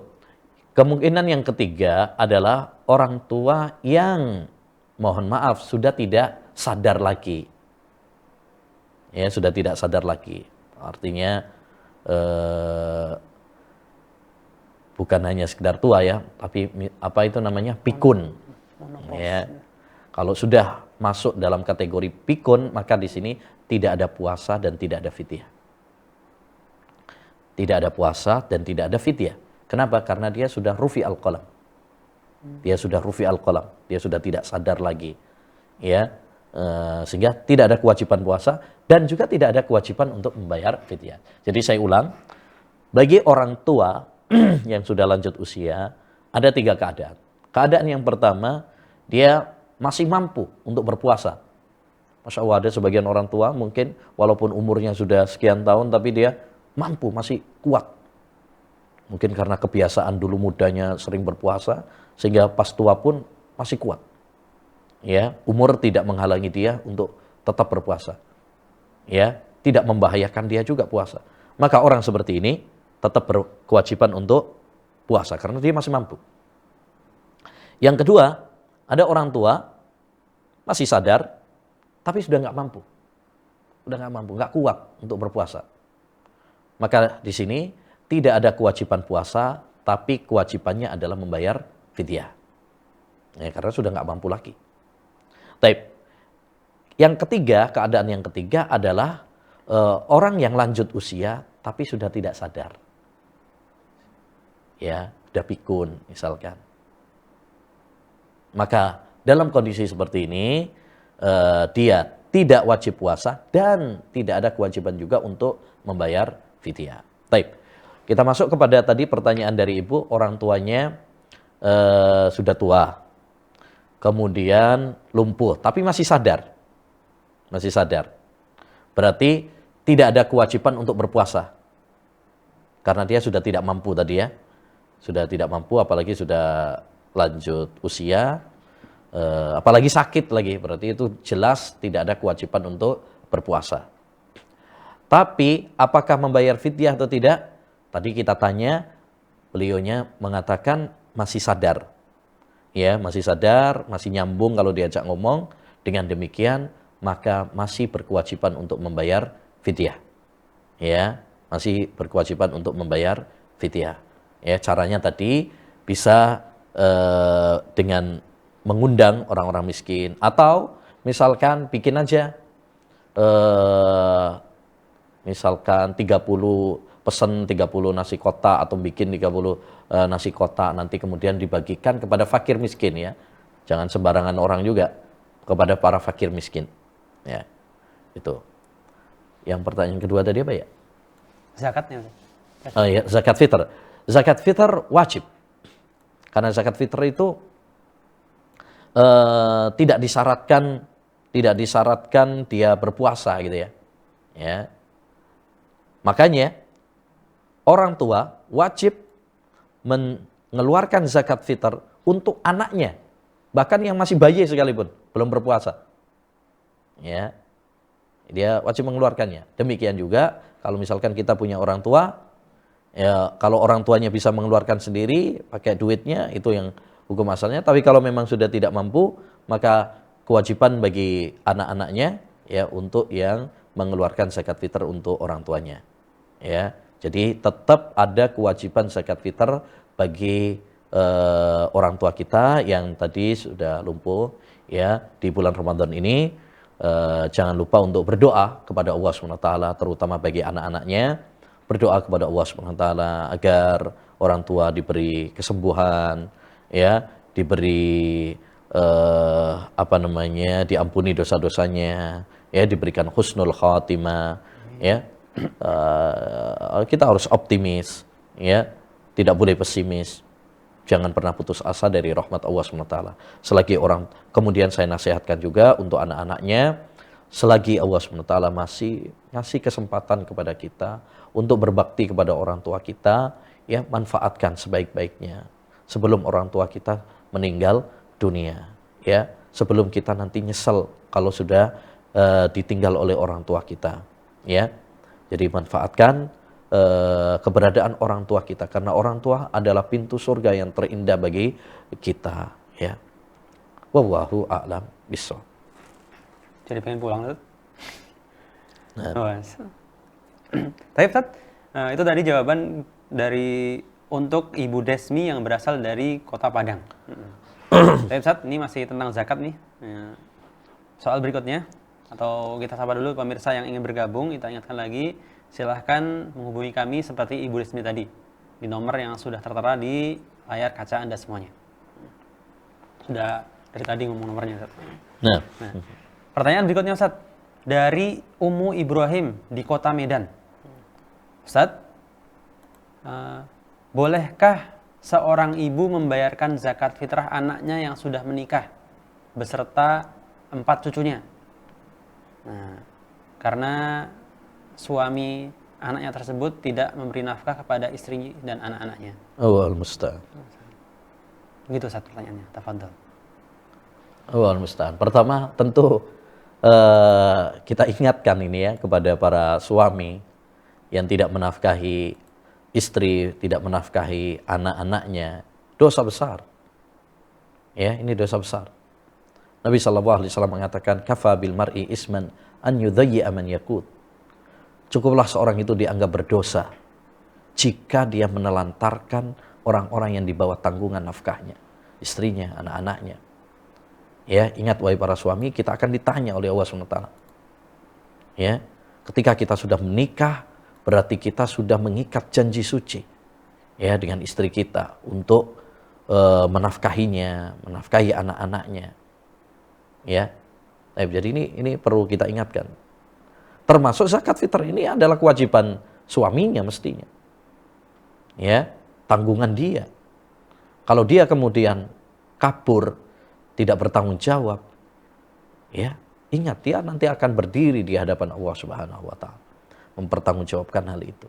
Kemungkinan yang ketiga adalah orang tua yang, mohon maaf, sudah tidak sadar lagi. Ya, sudah tidak sadar lagi. Artinya bukan hanya sekedar tua, ya, tapi apa itu namanya? Pikun. Ya. Kalau sudah masuk dalam kategori pikun, maka di sini tidak ada puasa dan tidak ada fidyah. Tidak ada puasa dan tidak ada fidyah. Kenapa? Karena dia sudah rufi al-qalam. Dia sudah rufi al-qalam. Dia sudah tidak sadar lagi. Ya, sehingga tidak ada kewajiban puasa dan juga tidak ada kewajiban untuk membayar fidyah. Jadi saya ulang, bagi orang tua yang sudah lanjut usia, ada 3 keadaan. Keadaan yang pertama, dia masih mampu untuk berpuasa. Masya Allah, ada sebagian orang tua mungkin walaupun umurnya sudah sekian tahun, tapi dia mampu, masih kuat. Mungkin karena kebiasaan dulu mudanya sering berpuasa, sehingga pas tua pun masih kuat. Ya, umur tidak menghalangi dia untuk tetap berpuasa. Ya, tidak membahayakan dia juga puasa. Maka orang seperti ini tetap berkewajiban untuk puasa karena dia masih mampu. Yang kedua, ada orang tua masih sadar tapi sudah nggak mampu. Nggak kuat untuk berpuasa. Maka di sini tidak ada kewajiban puasa, tapi kewajibannya adalah membayar fidyah. Ya, karena sudah nggak mampu lagi. Taib. Yang ketiga, keadaan yang ketiga adalah orang yang lanjut usia tapi sudah tidak sadar. Ya, sudah pikun misalkan. Maka dalam kondisi seperti ini dia tidak wajib puasa dan tidak ada kewajiban juga untuk membayar fidyah. Taib. Kita masuk kepada tadi pertanyaan dari ibu, orang tuanya sudah tua, kemudian lumpuh, tapi masih sadar. Masih sadar. Berarti tidak ada kewajiban untuk berpuasa. Karena dia sudah tidak mampu tadi, ya. Sudah tidak mampu, apalagi sudah lanjut usia, apalagi sakit lagi. Berarti itu jelas tidak ada kewajiban untuk berpuasa. Tapi apakah membayar fidyah atau tidak? Tadi kita tanya, beliaunya mengatakan masih sadar. Ya, masih sadar, masih nyambung kalau diajak ngomong. Dengan demikian, maka masih berkewajiban untuk membayar fidyah. Ya, masih berkewajiban untuk membayar fidyah. Ya, caranya tadi bisa dengan mengundang orang-orang miskin, atau misalkan bikin aja misalkan 30 nasi kotak, atau bikin 30 nasi kotak, nanti kemudian dibagikan kepada fakir miskin ya. Jangan sembarangan orang juga, kepada para fakir miskin. Ya. Itu. Yang pertanyaan kedua tadi apa ya? Zakatnya. Ya, zakat fitr. Zakat fitr wajib. Karena zakat fitr itu tidak disyaratkan dia berpuasa gitu ya. Ya. Makanya orang tua wajib mengeluarkan zakat fitr untuk anaknya, bahkan yang masih bayi sekalipun belum berpuasa. Ya. Dia wajib mengeluarkannya. Demikian juga kalau misalkan kita punya orang tua, ya kalau orang tuanya bisa mengeluarkan sendiri pakai duitnya, itu yang hukum asalnya. Tapi kalau memang sudah tidak mampu, maka kewajiban bagi anak-anaknya ya untuk yang mengeluarkan zakat fitr untuk orang tuanya. Ya, jadi tetap ada kewajiban zakat fitr bagi orang tua kita yang tadi sudah lumpuh ya di bulan Ramadan ini. Jangan lupa untuk berdoa kepada Allah SWT, terutama bagi anak-anaknya. Berdoa kepada Allah SWT agar orang tua diberi kesembuhan, ya, diberi diampuni dosa-dosanya, ya, diberikan husnul khatimah, ya. Kita harus optimis, ya, tidak boleh pesimis. Jangan pernah putus asa dari rahmat Allah SWT. Selagi kemudian saya nasihatkan juga untuk anak-anaknya, selagi Allah SWT masih ngasih kesempatan kepada kita untuk berbakti kepada orang tua kita, ya, manfaatkan sebaik-baiknya sebelum orang tua kita meninggal dunia, ya, sebelum kita nanti nyesel kalau sudah ditinggal oleh orang tua kita, ya. Jadi manfaatkan keberadaan orang tua kita, karena orang tua adalah pintu surga yang terindah bagi kita, ya. Wallahu a'lam bishawab. Jadi pengen pulang, Ustaz. Tapi Ustaz, itu tadi jawaban dari untuk Ibu Desmi yang berasal dari Kota Padang. Tapi Ustaz, ini masih tentang zakat nih. Soal berikutnya, atau kita sapa dulu pemirsa yang ingin bergabung, kita ingatkan lagi, silahkan menghubungi kami seperti Ibu Desmi tadi di nomor yang sudah tertera di layar kaca Anda semuanya. Sudah dari tadi ngomong nomornya, Ustaz. Nah, pertanyaan berikutnya, Ustaz, dari Ummu Ibrahim di Kota Medan. Ustaz, bolehkah seorang ibu membayarkan zakat fitrah anaknya yang sudah menikah beserta 4 cucunya? Nah, karena suami anaknya tersebut tidak memberi nafkah kepada istri dan anak-anaknya. Awal musta'an. Begitu satu pertanyaannya, tafadhol. Awal musta'an. Pertama, tentu kita ingatkan ini ya kepada para suami yang tidak menafkahi istri, tidak menafkahi anak-anaknya, dosa besar. Ya, ini dosa besar. Nabi SAW mengatakan, kafa bil mar'i isman an yudhayyi'a man yakut. Cukuplah seorang itu dianggap berdosa jika dia menelantarkan orang-orang yang di bawah tanggungan nafkahnya, istrinya, anak-anaknya. Ya, ingat wahai para suami, kita akan ditanya oleh Allah SWT. Ya, ketika kita sudah menikah, berarti kita sudah mengikat janji suci ya dengan istri kita untuk menafkahinya, menafkahi anak-anaknya. Ya. Jadi ini perlu kita ingatkan. Termasuk zakat fitr ini adalah kewajiban suaminya mestinya. Ya, tanggungan dia. Kalau dia kemudian kabur, tidak bertanggung jawab, ya, ingat dia nanti akan berdiri di hadapan Allah Subhanahu wa taala mempertanggungjawabkan hal itu.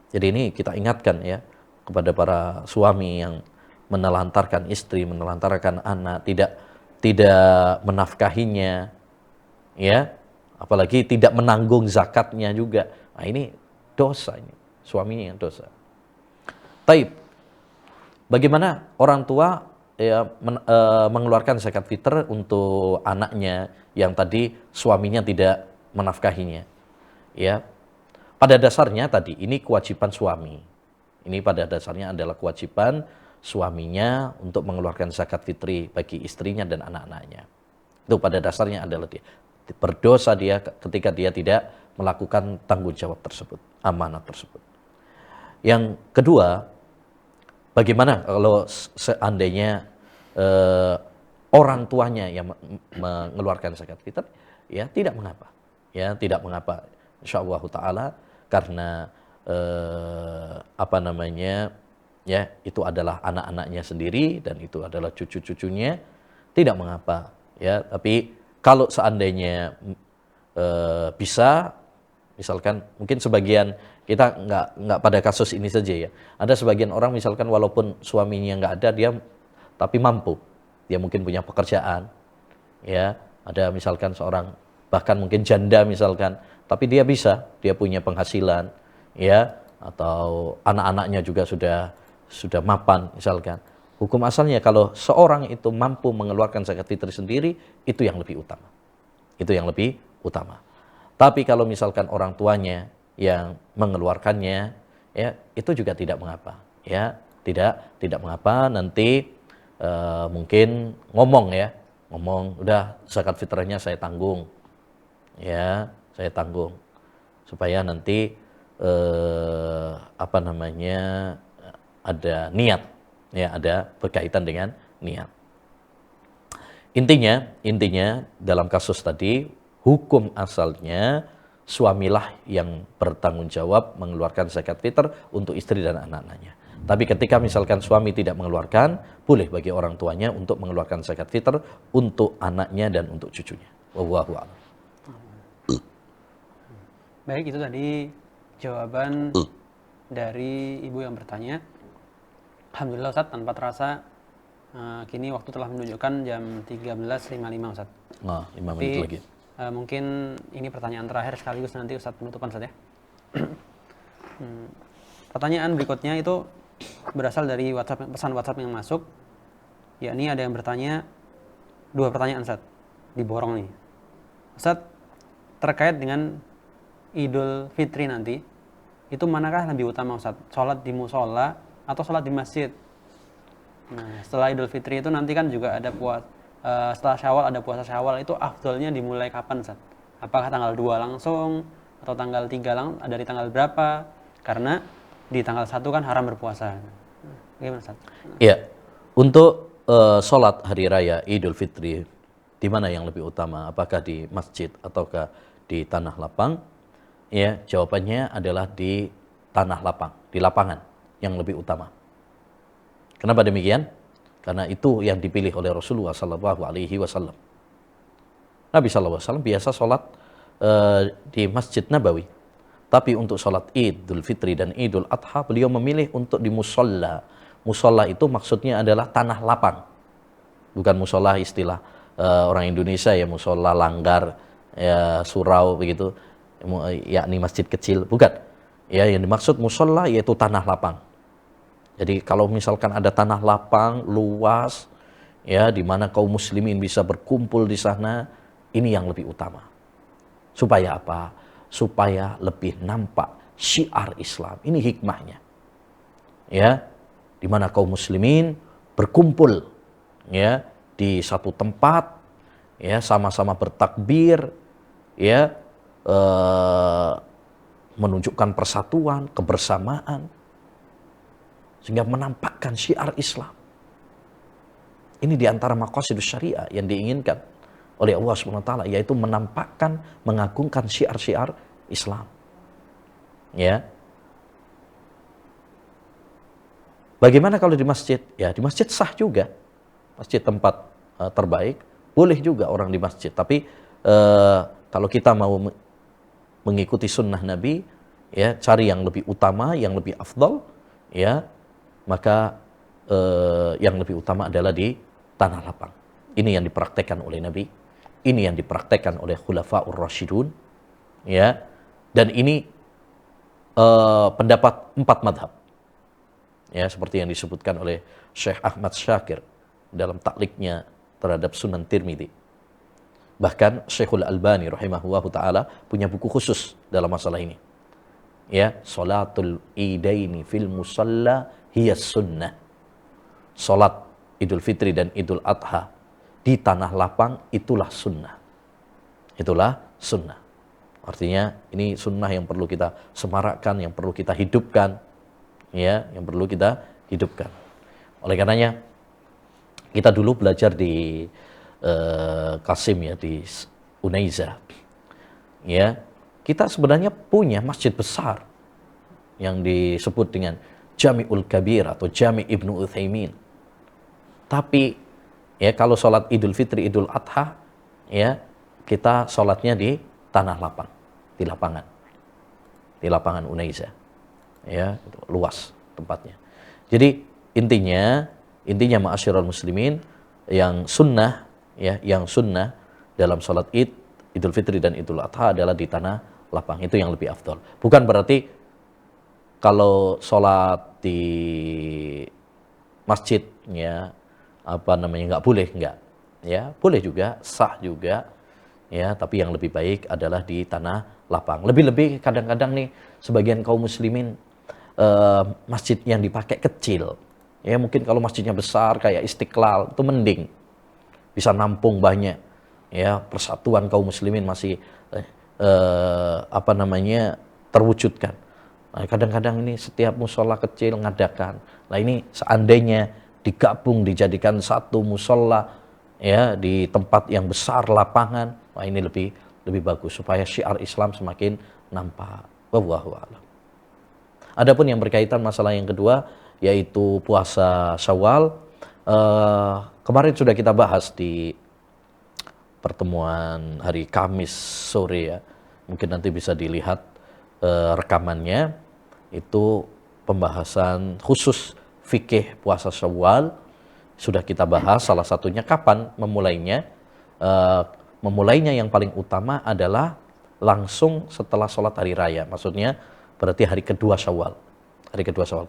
Jadi ini kita ingatkan ya kepada para suami yang menelantarkan istri, menelantarkan anak, tidak menafkahinya, ya, apalagi tidak menanggung zakatnya juga. Nah, ini dosa, ini suaminya yang dosa. Taib, bagaimana orang tua ya mengeluarkan zakat fitr untuk anaknya yang tadi suaminya tidak menafkahinya? Ya, pada dasarnya tadi ini kewajiban suami. Ini pada dasarnya adalah kewajiban suaminya untuk mengeluarkan zakat fitri bagi istrinya dan anak-anaknya. Itu pada dasarnya adalah dia berdosa dia ketika dia tidak melakukan tanggung jawab tersebut, amanat tersebut. Yang kedua, bagaimana kalau seandainya orang tuanya yang mengeluarkan zakat fitr? Ya tidak mengapa, ya tidak mengapa, insyaallah taala, karena ya itu adalah anak-anaknya sendiri dan itu adalah cucu-cucunya, tidak mengapa, ya. Tapi kalau seandainya bisa, misalkan mungkin sebagian, kita nggak pada kasus ini saja ya, ada sebagian orang misalkan walaupun suaminya nggak ada, dia tapi mampu, dia mungkin punya pekerjaan, ya, ada misalkan seorang bahkan mungkin janda misalkan, tapi dia punya penghasilan, ya, atau anak-anaknya juga sudah mapan misalkan. Hukum asalnya kalau seorang itu mampu mengeluarkan zakat fitri sendiri, itu yang lebih utama. Itu yang lebih utama. Tapi kalau misalkan orang tuanya yang mengeluarkannya, ya, itu juga tidak mengapa, ya, tidak mengapa. Nanti mungkin ngomong, udah zakat fitrahnya saya tanggung, ya, saya tanggung, supaya nanti ada niat, ya, ada berkaitan dengan niat. Intinya dalam kasus tadi, hukum asalnya suamilah yang bertanggung jawab mengeluarkan zakat fitr untuk istri dan anak-anaknya. Tapi ketika misalkan suami tidak mengeluarkan, boleh bagi orang tuanya untuk mengeluarkan zakat fitr untuk anaknya dan untuk cucunya. Wallahu a'lam. Baik, itu tadi jawaban dari ibu yang bertanya. Alhamdulillah Ustaz, tanpa terasa kini waktu telah menunjukkan jam 13.55 Ustaz. Nah, 5 menit lagi. Mungkin ini pertanyaan terakhir sekaligus nanti Ustaz penutupan Ustaz ya. Pertanyaan berikutnya itu berasal dari pesan WhatsApp yang masuk, yakni ada yang bertanya, 2 pertanyaan Ustaz, diborong nih. Ustaz, terkait dengan Idul Fitri nanti, itu manakah lebih utama Ustaz? Sholat di musola atau sholat di masjid? Nah, setelah Idul Fitri itu nanti kan juga ada setelah Syawal ada puasa Syawal, itu afdolnya dimulai kapan Ustaz? Apakah tanggal 2 langsung atau tanggal 3 dari tanggal berapa? Karena di tanggal 1 kan haram berpuasa. Gimana Ustaz? Ya, untuk sholat hari raya Idul Fitri, di mana yang lebih utama? Apakah di masjid ataukah di tanah lapang? Ya, jawabannya adalah di tanah lapang, di lapangan yang lebih utama. Kenapa demikian? Karena itu yang dipilih oleh Rasulullah SAW. Nabi SAW biasa sholat di Masjid Nabawi. Tapi untuk sholat Idul Fitri dan Idul Adha, beliau memilih untuk di musola. Musola itu maksudnya adalah tanah lapang. Bukan musola istilah orang Indonesia ya, musola langgar, ya, surau begitu, yakni masjid kecil. Bukan. Ya, yang dimaksud musola yaitu tanah lapang. Jadi kalau misalkan ada tanah lapang luas, ya, di mana kaum muslimin bisa berkumpul di sana, ini yang lebih utama. Supaya apa? Supaya lebih nampak syiar Islam. Ini hikmahnya. Ya, di mana kaum muslimin berkumpul, ya, di satu tempat, ya, sama-sama bertakbir, ya, menunjukkan persatuan, kebersamaan, sehingga menampakkan syiar Islam. Ini diantara maqasidus syariah yang diinginkan oleh Allah SWT, yaitu menampakkan, mengagungkan syiar-syiar Islam. Ya. Bagaimana kalau di masjid? Ya, di masjid sah juga. Masjid tempat terbaik, boleh juga orang di masjid. Tapi kalau kita mau mengikuti sunnah Nabi, ya, cari yang lebih utama, yang lebih afdal, ya, maka yang lebih utama adalah di tanah lapang. Ini yang dipraktekkan oleh Nabi, ini yang dipraktekkan oleh Khulafaur Rasyidun, ya, dan ini pendapat 4 madhab, ya, seperti yang disebutkan oleh Syekh Ahmad Syakir dalam takliknya terhadap Sunan Tirmidzi. Bahkan Syekhul Albani rahimahullahu ta'ala punya buku khusus dalam masalah ini. Ya, salatul idaini fil musalla hiya sunnah. Salat Idul Fitri dan Idul Adha di tanah lapang itulah sunnah. Itulah sunnah. Artinya ini sunnah yang perlu kita semarakkan, yang perlu kita hidupkan, ya, yang perlu kita hidupkan. Oleh karenanya kita dulu belajar di Qasim, ya, di Unaiza, ya, kita sebenarnya punya masjid besar yang disebut dengan Jami'ul Kabir atau Jami' Ibnu Utsaimin. Tapi ya kalau sholat Idul Fitri, Idul Adha, ya kita sholatnya di tanah lapang, di lapangan Unaiza, ya, itu luas tempatnya. Jadi intinya ma'asyiral muslimin, yang sunnah, ya, yang sunnah dalam sholat Idul Fitri dan Idul Adha adalah di tanah lapang. Itu yang lebih afdol. Bukan berarti kalau sholat di masjid, ya, nggak boleh, enggak, ya, boleh juga, sah juga, ya, tapi yang lebih baik adalah di tanah lapang. Lebih-lebih kadang-kadang nih sebagian kaum muslimin masjid yang dipakai kecil, ya, mungkin kalau masjidnya besar kayak Istiqlal itu mending, bisa nampung banyak, ya, persatuan kaum muslimin masih terwujudkan. Nah, kadang-kadang ini setiap musola kecil ngadakan. Nah, ini seandainya digabung, dijadikan satu musola, ya, di tempat yang besar, lapangan, wah, ini lebih bagus supaya syiar Islam semakin nampak. Wallahu a'lam. Adapun yang berkaitan masalah yang kedua, yaitu puasa Syawal, kemarin sudah kita bahas di pertemuan hari Kamis sore, ya. Mungkin nanti bisa dilihat rekamannya. Itu pembahasan khusus fikih puasa Syawal sudah kita bahas. Salah satunya kapan memulainya. Memulainya yang paling utama adalah langsung setelah sholat hari raya. Maksudnya berarti hari kedua Syawal. Hari kedua Syawal.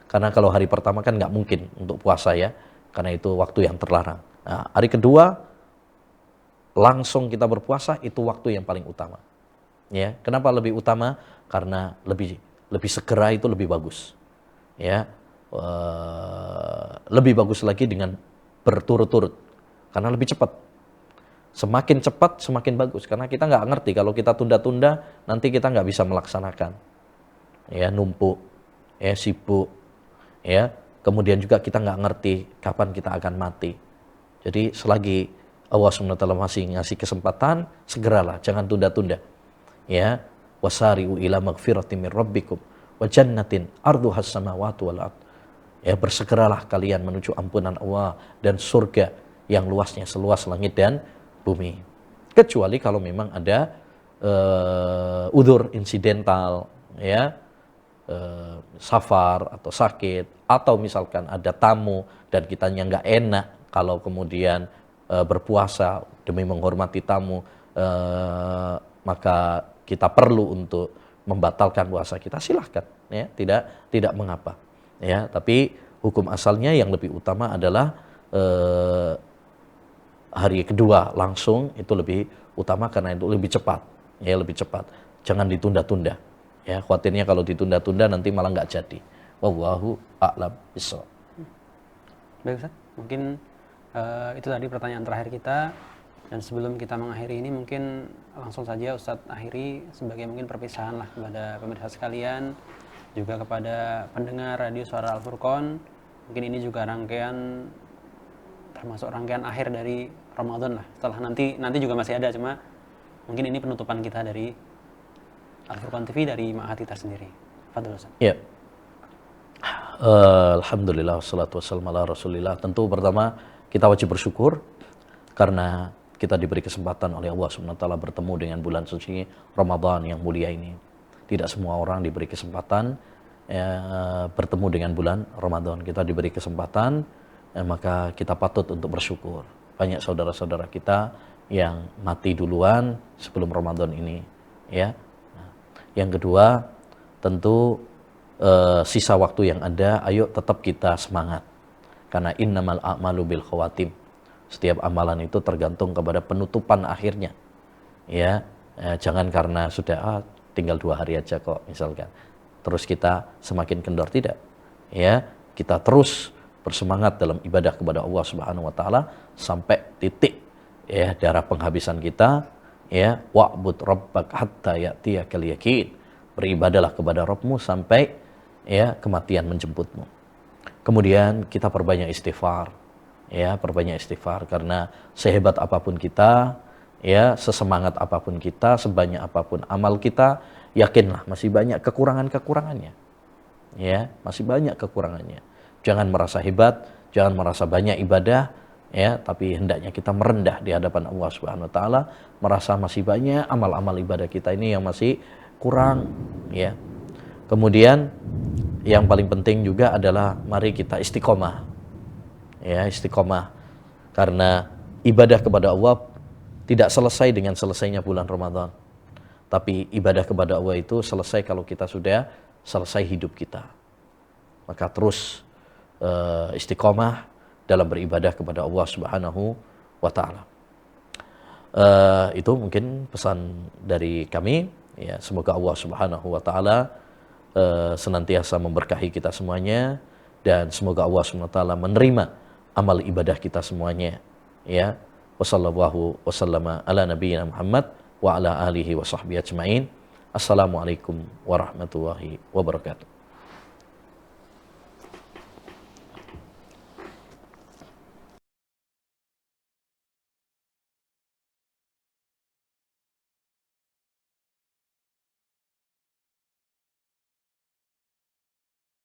Karena kalau hari pertama kan nggak mungkin untuk puasa, ya, karena itu waktu yang terlarang. Nah, hari kedua langsung kita berpuasa, itu waktu yang paling utama. Ya, kenapa lebih utama? Karena lebih segera, itu lebih bagus. Ya, lebih bagus lagi dengan berturut-turut, karena lebih cepat. Semakin cepat semakin bagus, karena kita nggak ngerti kalau kita tunda-tunda nanti kita nggak bisa melaksanakan, ya, numpuk, ya, sibuk, ya, kemudian juga kita nggak ngerti kapan kita akan mati. Jadi selagi Allah SWT masih ngasih kesempatan, segeralah, jangan tunda-tunda, ya. Wasari'u ila magfiratin min rabbikum wa jannatin arduhas samawati wal ard. Ya, bersegeralah kalian menuju ampunan Allah dan surga yang luasnya seluas langit dan bumi. Kecuali kalau memang ada udzur insidental, ya, safar atau sakit, atau misalkan ada tamu dan kitanya nggak enak kalau kemudian berpuasa demi menghormati tamu, maka kita perlu untuk membatalkan puasa kita, silahkan, ya, tidak mengapa, ya. Tapi hukum asalnya yang lebih utama adalah hari kedua langsung, itu lebih utama karena itu lebih cepat, ya, lebih cepat. Jangan ditunda-tunda, ya, khawatirnya kalau ditunda-tunda nanti malah nggak jadi. Wallahu a'lam bishawab. Baik, Ustaz, mungkin itu tadi pertanyaan terakhir kita. Dan sebelum kita mengakhiri ini, mungkin langsung saja Ustadz akhiri sebagai mungkin perpisahan lah kepada pemirsa sekalian, juga kepada pendengar radio Suara Al-Furqan. Mungkin ini juga rangkaian, termasuk rangkaian akhir dari Ramadan lah. Setelah nanti juga masih ada, cuma mungkin ini penutupan kita dari Al-Furqan TV, dari Ma'had kita sendiri. Fadhil Ustaz. Ya. Alhamdulillah, wassalatu wassalamu ala Rasulillah. Tentu pertama kita wajib bersyukur karena kita diberi kesempatan oleh Allah SWT bertemu dengan bulan suci Ramadan yang mulia ini. Tidak semua orang diberi kesempatan bertemu dengan bulan Ramadan. Kita diberi kesempatan, maka kita patut untuk bersyukur. Banyak saudara-saudara kita yang mati duluan sebelum Ramadan ini, ya. Nah, yang kedua, tentu sisa waktu yang ada, ayo tetap kita semangat. Karena innamal a'malu bil khawatim. Setiap amalan itu tergantung kepada penutupan akhirnya, ya. Jangan karena sudah tinggal 2 hari aja kok misalkan. Terus kita semakin kendor, tidak. Ya, kita terus bersemangat dalam ibadah kepada Allah Subhanahu wa taala sampai titik ya darah penghabisan kita, ya, wa'bud rabbak hatta ya'tiyakal yaqin. Beribadahlah kepada Rabbmu sampai ya kematian menjemputmu. Kemudian kita perbanyak istighfar. Ya, perbanyak istighfar karena sehebat apapun kita, ya, sesemangat apapun kita, sebanyak apapun amal kita, yakinlah masih banyak kekurangan-kekurangannya. Ya, masih banyak kekurangannya. Jangan merasa hebat, jangan merasa banyak ibadah, ya, tapi hendaknya kita merendah di hadapan Allah Subhanahu wa taala, merasa masih banyak amal-amal ibadah kita ini yang masih kurang, ya. Kemudian yang paling penting juga adalah mari kita istiqomah. Ya, istiqomah. Karena ibadah kepada Allah tidak selesai dengan selesainya bulan Ramadan. Tapi ibadah kepada Allah itu selesai kalau kita sudah selesai hidup kita. Maka terus istiqomah dalam beribadah kepada Allah Subhanahu wa taala. Itu mungkin pesan dari kami, ya, semoga Allah Subhanahu wa taala senantiasa memberkahi kita semuanya, dan semoga Allah Subhanahu wa taala menerima amal ibadah kita semuanya, ya. Wassallallahu wasallama ala nabiyyina Muhammad wa ala alihi wa sahbihi ajmain. Assalamualaikum warahmatullahi wabarakatuh.